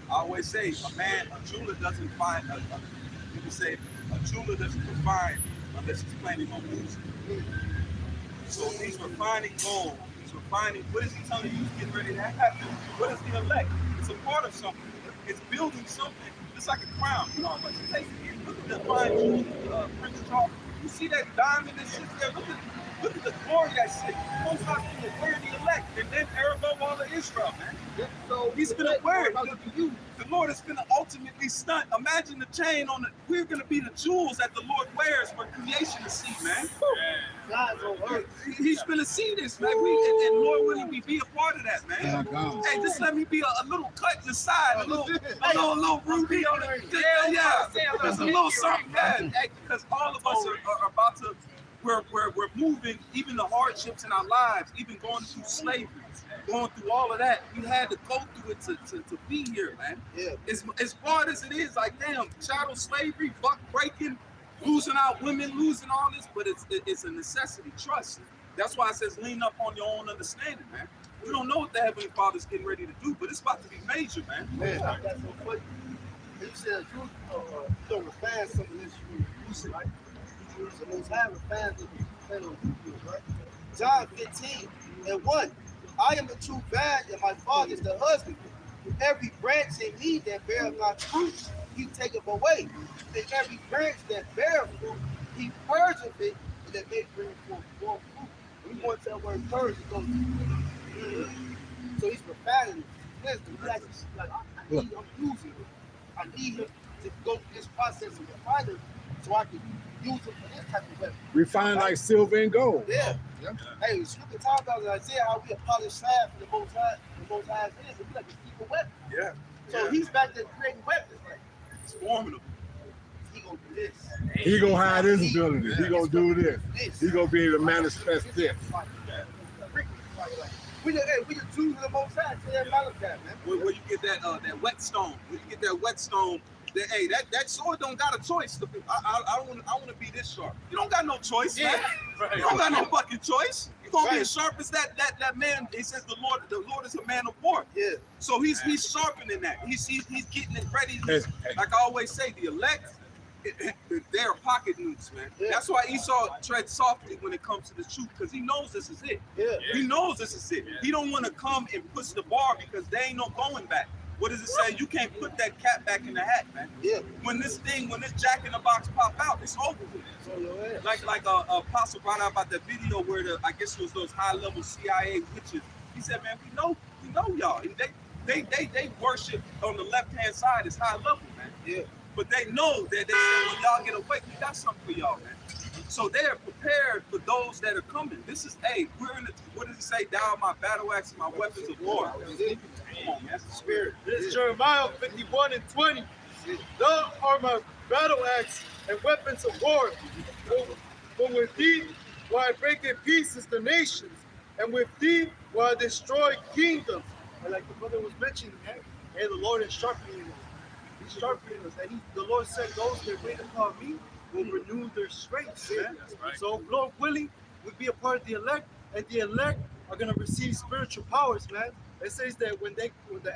I always say, a jeweler doesn't find, people say, a jeweler doesn't refine unless he's planning on losing. So he's refining gold, he's refining, what is he telling you is getting ready to happen? What is the elect? It's a part of something. It's building something. It's like a crown. You know how much it takes to get, look at the fine jewel, Prince Charles. You see that diamond that sits there? Look at the glory that sits. Most High is going to wear the elect, and then ergo all of Israel, man. So He's going to wear it. The Lord is going to ultimately stunt. Imagine the chain on it. We're going to be the jewels that the Lord wears for creation to see, man. God's on earth. He's going to see this, man. And Lord, will he be a part of that, man? My God. Hey, just let me be a little cut to the side, a little ruby on it. Just a little something, man. Because all of us are about to, we're moving, even the hardships in our lives, even going through slavery, going through all of that. We had to go through it to be here, man. Yeah. As hard as it is, like, damn, chattel slavery, buck breaking, losing our women, losing all this, but it's a necessity. Trust. That's why it says lean up on your own understanding, man. We don't know what the Heavenly Father's getting ready to do, but it's about to be major, man. Man, that's so funny. You said you don't refine some of this you right? So Most High refines it, right? John 15:1. I am the true vine, and my Father is the husband. Every branch in me that beareth not fruit, he taketh away. And every branch that beareth fruit, he purgeth it, and that may bring forth more fruit. We want that word purge to go. So he's refining wisdom. He's actually like, I need him using it. I need him to go through this process of refining so I can use it for this type of weapon. Refine like silver and gold. Yeah. Hey, Scripture talks about in Isaiah how we a polished slab for the Most High. The Most High's hands. It's like a secret weapon. Yeah. So he's back there creating weapons. Like, It's formidable. he gonna do this. He gonna hide his ability. He gonna do this. This. He gonna be able to manifest this. We the Jews of the Most High. Say that Malachi, man. Where you get that whetstone? Where you get that whetstone? That sword don't got a choice. I want to be this sharp. You don't got no choice, man. You don't got no fucking choice. You're gonna be as sharp as that man. He says the Lord is a man of war. Yeah. So he's sharpening that. He's getting it ready. Like I always say, the elect, they're pocket nukes, man. Yeah. That's why Esau treads softly when it comes to the truth, because he knows this is it. Yeah. He knows this is it. He don't want to come and push the bar because they ain't no going back. What does it say? You can't put that cat back in the hat, man. Yeah. When this Jack in the Box pop out, it's over with. So your ass. Like Apostle brought out about that video where I guess it was those high-level CIA witches. He said, man, we know y'all. They worship on the left-hand side is high level, man. Yeah. But they know that they say when y'all get awake, we got something for y'all, man. So they are prepared for those that are coming. This is, we're in the, what does it say? Thou my battle axe, my weapons of war. Come on, man. That's the spirit. This is Jeremiah 51:20. Thou art my battle axe and weapons of war. For with thee will I break in pieces the nations, and with thee will I destroy kingdoms. And like the brother was mentioning, hey, the Lord is sharpening sharpening us. And the Lord said, those that wait upon me will renew their strength, man. So, Lord willing, we'll be a part of the elect, and the elect are going to receive spiritual powers, man. It says that when the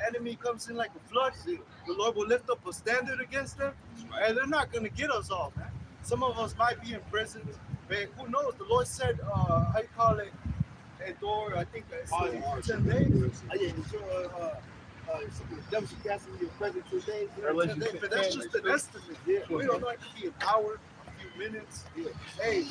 enemy comes in like a flood, the Lord will lift up a standard against them, and they're not going to get us all, man. Some of us might be in prison, man. Who knows? The Lord said, how you call it, endure, I think that's 10 days. The devil should cast in your presence 2 days. But that's just an estimate. We don't know it could be an hour, a few minutes. Hey,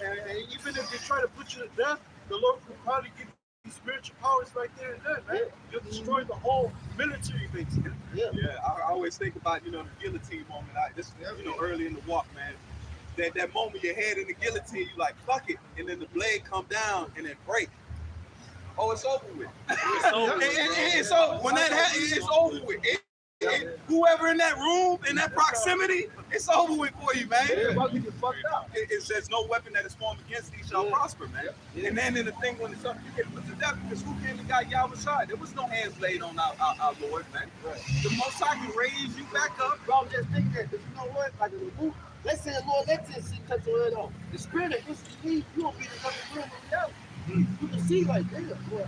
and even if they try to put you to death, the Lord will probably give you spiritual powers right there and then, man. You'll destroy the whole military base. Yeah, I always think about, the guillotine moment. Early in the walk, man. That moment your head in the guillotine, you like, fuck it. And then the blade come down and then break. Oh, it's over with. It's over. When that happens, it's over with. Whoever in that room, in that proximity, it's over with for you, man. It says no weapon that is formed against thee shall prosper, man. And then in the thing when it's up, you get put to death because who came and got Yahweh side? There was no hands laid on our Lord, man. The Most High can raise you back up. Bro, just think that, because you know what? Like in the book, let's say the Lord lets this shit touch your head off. The spirit that wants to leave, you won't be the fucking friend of the devil. You can see like, damn, boy.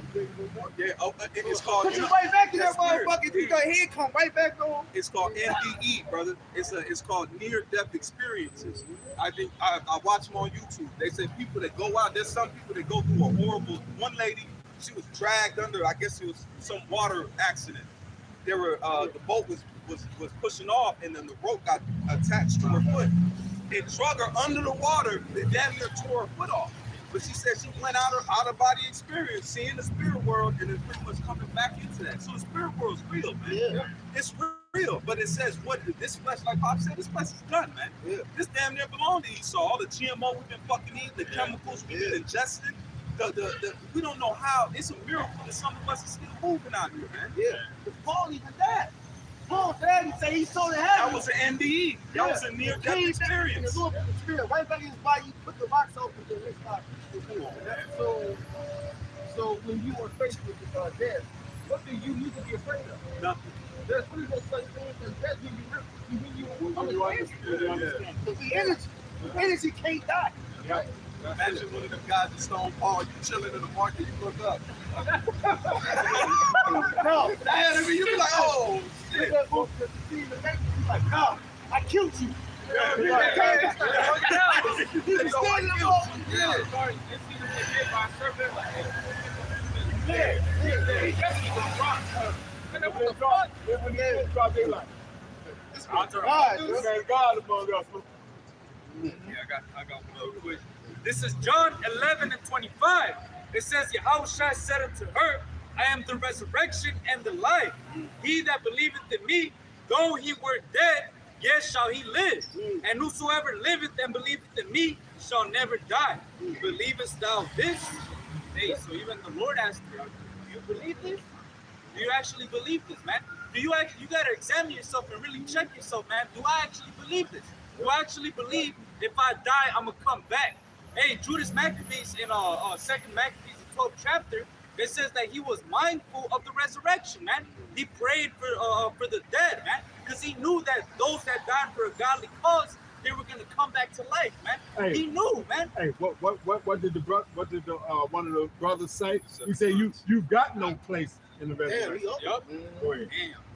It's called. Put you right back in that spirit. motherfucker. You got head come right back on. It's called NDE, brother. It's called near-death experiences. I think I watch them on YouTube. They say people that go out. There's some people that go through a horrible. One lady, she was dragged under. I guess it was some water accident. There were the boat was pushing off, and then the rope got attached to her foot. It drug her under the water. It damn near tore her foot off. But she said she went out of body experience, seeing the spirit world, and then pretty much coming back into that. So the spirit world is real, man. Yeah. It's real. But it says what this flesh, like Pop said, this flesh is done, man. Yeah. This damn near belongs to Esau. All the GMO we've been fucking eating, the chemicals we've been ingesting. We don't know how. It's a miracle that some of us are still moving out here, man. Yeah. But Paul even that. Paul said he said he saw the heaven. That was an NDE. That was a near-death experience. The Lord put the spirit right back in his body. You put the box open to his body. So when you are faced with death, what do you need to be afraid of? Nothing. There's really no such thing as death when you understand. Because the energy can't die. Yeah. Imagine one of them guys at Stone Paul, you chilling in the market, you look up. No. You be like, oh, shit. Like, no, I killed you. I got one other quick. This is John 11:25. It says, Yahushua said unto her, I am the resurrection and the life. He that believeth in me, though he were dead, yet shall he live. And whosoever liveth and believeth in me shall never die. Believest thou this? Hey, so even the Lord asked her, do you believe this? Do you actually believe this, man? You gotta examine yourself and really check yourself, man. Do I actually believe this? Do I actually believe if I die, I'm gonna come back? Hey, Judas Maccabees in 2nd Maccabees, the 12th chapter, it says that he was mindful of the resurrection, man. He prayed for the dead, man, because he knew that those that died for a godly cause, they were gonna come back to life, man. Hey, he knew, man. Hey, what did one of the brothers say? He said you got no place in the resurrection. Yup.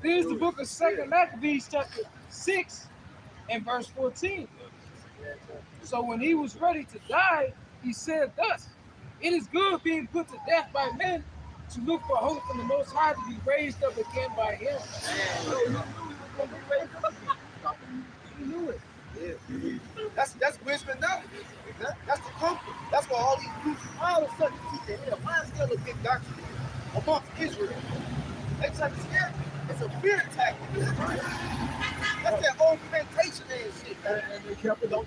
This is the book of 2nd Maccabees, chapter 6, and verse 14. So when he was ready to die, he said thus, it is good being put to death by men to look for hope from the Most High to be raised up again by him. He knew it. Yeah. That's wisdom knowledge. That's the comfort. That's why all these groups all of a sudden teach that why is there a big doctrine amongst Israel? They try to scare me. It's a fear tactic. That's that old plantation and shit. And they kept it. And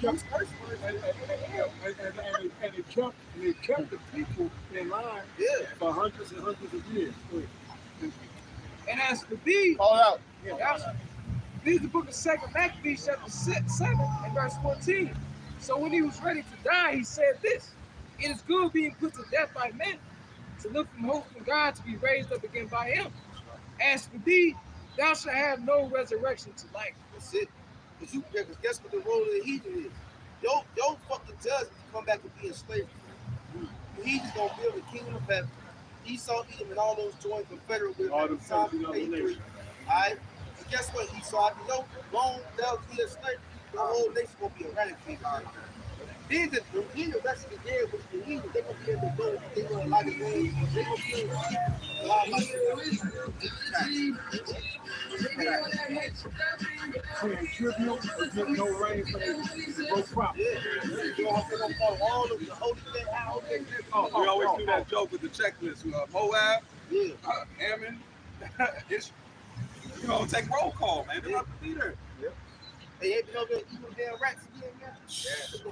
they kept the people in line for hundreds and hundreds of years. And as for thee, Call out. this is the book of 2nd Maccabees, chapter 7, and verse 14. So when he was ready to die, he said this, it is good being put to death by men, to look from hope from God to be raised up again by him. As for thee, thou shalt have no resurrection to life. That's it. Because guess what the role of the heathen is? Your fucking judgment to come back and be in slavery. The heathen's gonna build the kingdom of heaven. Esau, Edom, and all those joined confederate with All them. the sons of the other nation. Alright? And guess what, Esau? After your long they'll be a slave, the whole nation gonna be eradicated. Then the heathen that's the dead with the heathen, they're gonna be able to go, they're gonna like it, they're gonna be able to keep God like Paying tribute, getting no rain for their no crop. yeah, they're gonna follow all of the holy thing, how they We always do that joke with the checklist. Moab, yeah. Ammon, it's, you know, take roll call, man. They're not the leader. Hey, ain't been over there eating damn rats again, man? Yeah.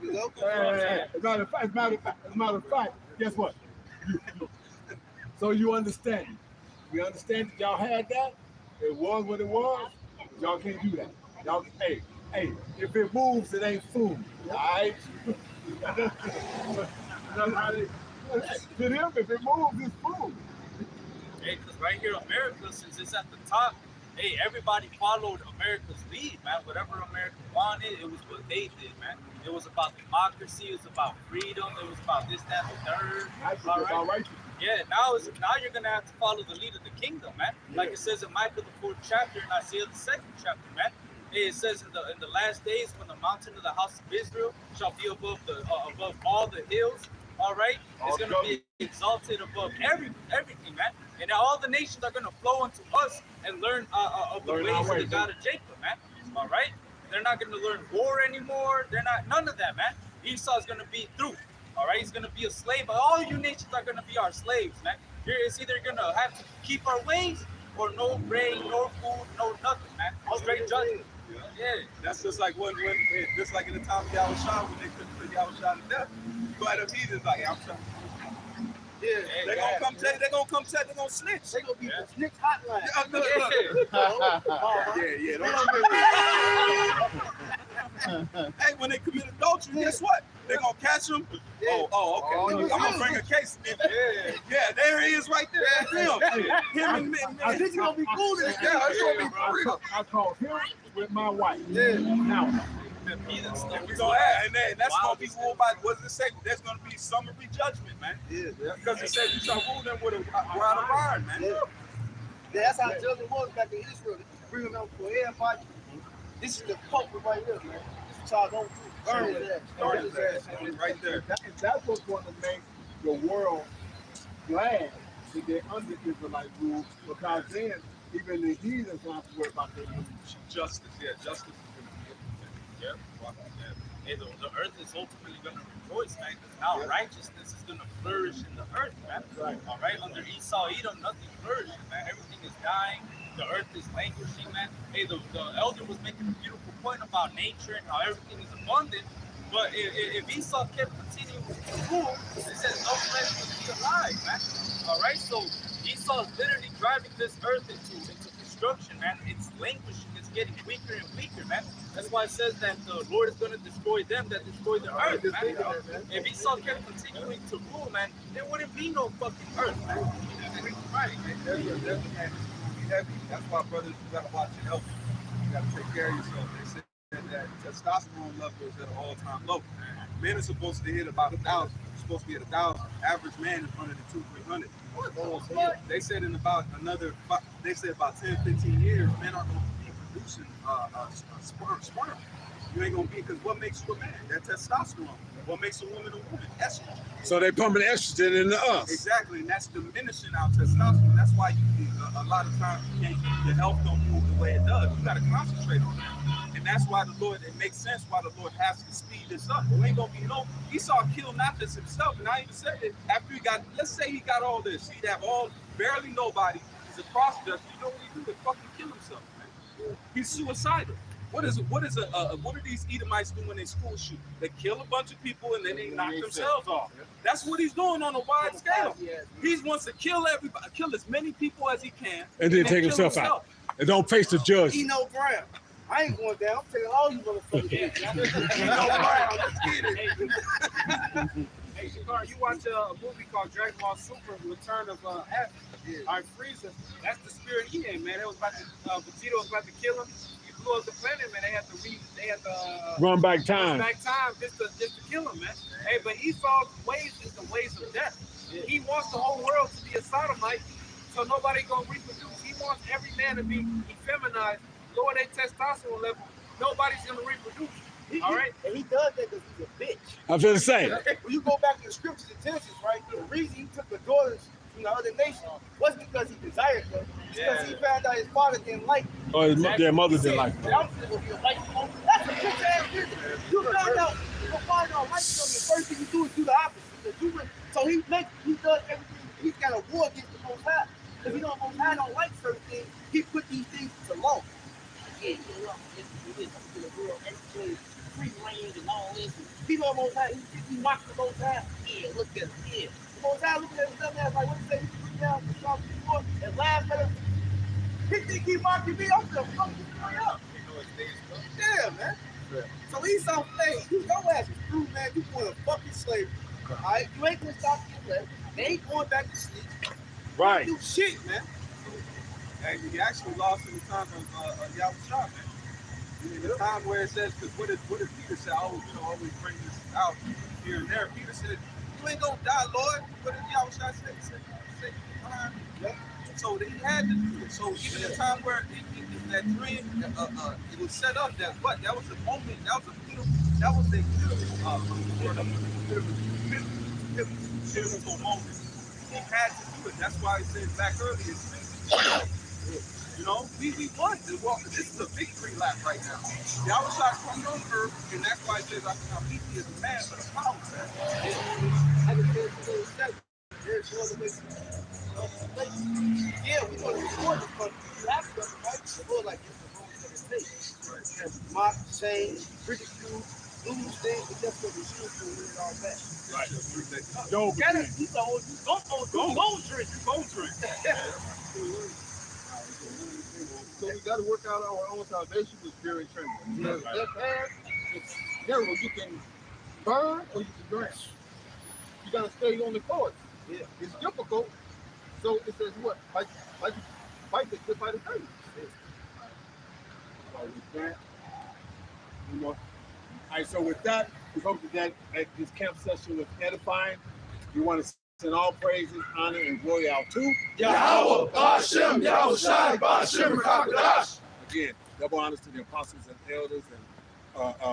You know? As a matter of fact, guess what? So you understand. We understand that y'all had that. It was what it was. Y'all can't do that. Y'all, hey, if it moves, it ain't food. All right? That's how they, to them, if it moves, it's food. Hey, because right here, America, since it's at the top, hey, everybody followed America's lead, man. Whatever America wanted, it was what they did, man. It was about democracy, it was about freedom, it was about this, that, the third. That's All right. all right. Yeah, now you're gonna have to follow the lead of the kingdom, man. Like it says in Micah the 4th chapter and Isaiah the 2nd chapter, man. Hey, it says in the last days when the mountain of the house of Israel shall be above all the hills. All right, it's gonna be exalted above everything, man. And all the nations are gonna flow unto us and learn of the ways of the God of Jacob, man. All right, they're not gonna learn war anymore. They're not none of that, man. Esau is gonna be through. All right, he's gonna be a slave. But all you nations are gonna be our slaves, man. It's either gonna have to keep our ways or no grain, no food, no nothing, man. Straight judgment. Yeah. That's just like when just like in the time of Yahushua when they couldn't put Yahushua to death. Go ahead, he's like Yahushua. Yeah. Hey, They're gonna come tell you, they're gonna snitch. They gonna be the snitch hotline. Hey, when they commit adultery, guess what? They're gonna catch them. Okay. I'm gonna bring a case. Yeah, there he is right there. That's him and I think you're gonna be cool this yeah, it's gonna be for real. I called him with my wife. Yeah. Now, And we gonna add, and that's gonna be ruled by, what does it say? There's gonna be summary judgment, man. Yeah. Because it says you shall rule them with a rod of iron, man. Yeah. That's how judgment was back in Israel. They bring them out for everybody. This is the culprit right here, man. This is what y'all don't do. Burn his ass. Burn his ass. Right there. that's what's going to make the world glad that they're under Israelite rule, because then even the heathens don't have to worry about their Justice, yeah, justice is gonna be it. Yeah. Hey, the earth is ultimately gonna rejoice, man. Because now righteousness is gonna flourish in the earth, man. Right. All right. Under Esau, Edom, nothing flourishes, man. Everything is dying. The earth is languishing, man. Hey, the elder was making a beautiful point about nature and how everything is abundant. But if Esau kept continuing to rule, it says no flesh would be alive, man. All right, so Esau is literally driving this earth into destruction, man. It's languishing, it's getting weaker and weaker, man. That's why it says that the Lord is going to destroy them that destroy the earth, man. If Esau kept continuing to rule, man, there wouldn't be no fucking earth, man. Right. That's why, brothers, you gotta watch your health. You gotta take care of yourself. They said that testosterone level is at an all-time low. Men are supposed to hit about 1,000. You're supposed to be at 1,000. Average man is running at 200-300. They said in about about 10, 15 years, men aren't going to be producing sperm. You ain't going to be, because what makes you a man? That testosterone. What makes a woman a woman? Estrogen. So they pumping estrogen into us. Exactly, and that's diminishing our testosterone. That's why a lot of times your health don't move the way it does. You got to concentrate on that, and that's why the Lord. It makes sense why the Lord has to speed this up. It ain't gonna be Esau killed not just himself, and I even said it after he got. Let's say he got all this. He'd have barely nobody. He's a cross-dresser. You know what he do? He fucking kill himself, man. He's suicidal. What are these Edomites do when they school shoot? They kill a bunch of people and then they knock themselves off. That's what he's doing on a wide scale. He wants to kill everybody, kill as many people as he can, And then take himself out. And don't face the judge. Eno Brown. I ain't going down. I'm telling all you motherfuckers. Eno Brown. Let's get it. Hey, Shakar, you watch a movie called Dragon Ball Super: Return of F. All right, Frieza. That's the spirit he in, man. It was about to Vegeta was about to kill him. He blew up the planet, man. They had to Run back time. back time just to kill him, man. Hey, but Esau's ways is the ways of death. He wants the whole world to be a sodomite, so nobody gonna reproduce. He wants every man to be effeminized, lower their testosterone level. Nobody's gonna reproduce. All right. And he does that because he's a bitch. I was gonna say. When you go back to the scriptures and Genesis, right? The reason he took the daughters from the other nation wasn't because he desired them. It's because he found out his father didn't like them. Or their mother didn't like them. I'm gonna be a white woman. That's a bitch ass bitch. You found out you find out white woman. The first thing you do is do the opposite. So he does everything. He's got a war against the Most High. If he don't Most High don't like certain things, he put these things to law. Yeah, free range and all this. He don't Most High. He mocked the Most High. Yeah, look at him. Yeah. The Most High looking at him dumb ass like, what you say? He put down the shop before and laugh at him. He think he mocking me. I'm gonna fuck this boy up. Yeah, man. So he's on slave. Your ass is through, man. You want a fucking slavery. All right, you ain't gonna stop your left. They ain't going back to sleep. Right. You shit, man. And he actually lost in the time of Yahushua, man. In the time where it says, because what did Peter say? I always bring this out here and there. Peter said, "You ain't gonna die, Lord." What did Yahushua say? He said, yeah. So he had to do it. So even the time where that dream, it was set up that what? That was a moment. That was a beautiful. That was a beautiful moment. He had to do it. That's why he said back earlier. You know, we won. This is a victory lap right now. Yahushua comes on earth, and that's why it says, "I can beat thee as a man, but a power." Yeah, we want to record this, but you have to right? The Lord like this is the whole thing. Mock, shame, ridicule, lose things, but that's what we should do with all that. Right. Job. Get it? He's always go drink. So we got to work out our own salvation with fear and trembling. That path, it's narrow. You can burn or you can drown. You got to stay on the course. Yeah. It's difficult. So it says what? Like fight the good fight of faith. So with that, you know. All right, so with that, we hope that this camp session was edifying. We want to send all praises, honor, and glory out to Yahweh, Bashem, Yahushai, Bashem, Rakadash. Again, double honors to the apostles and elders and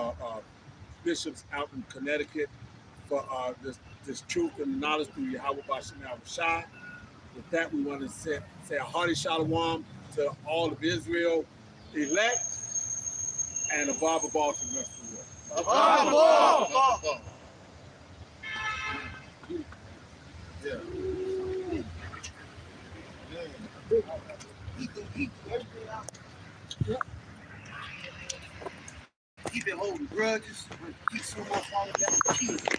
bishops out in Connecticut for this truth and knowledge through Yahweh Bashem Yahushai. With that, we want to say a hearty shalom to all of Israel elect and above all to the rest of the world. Yeah. Keep it holding grudges. Keep so much on that.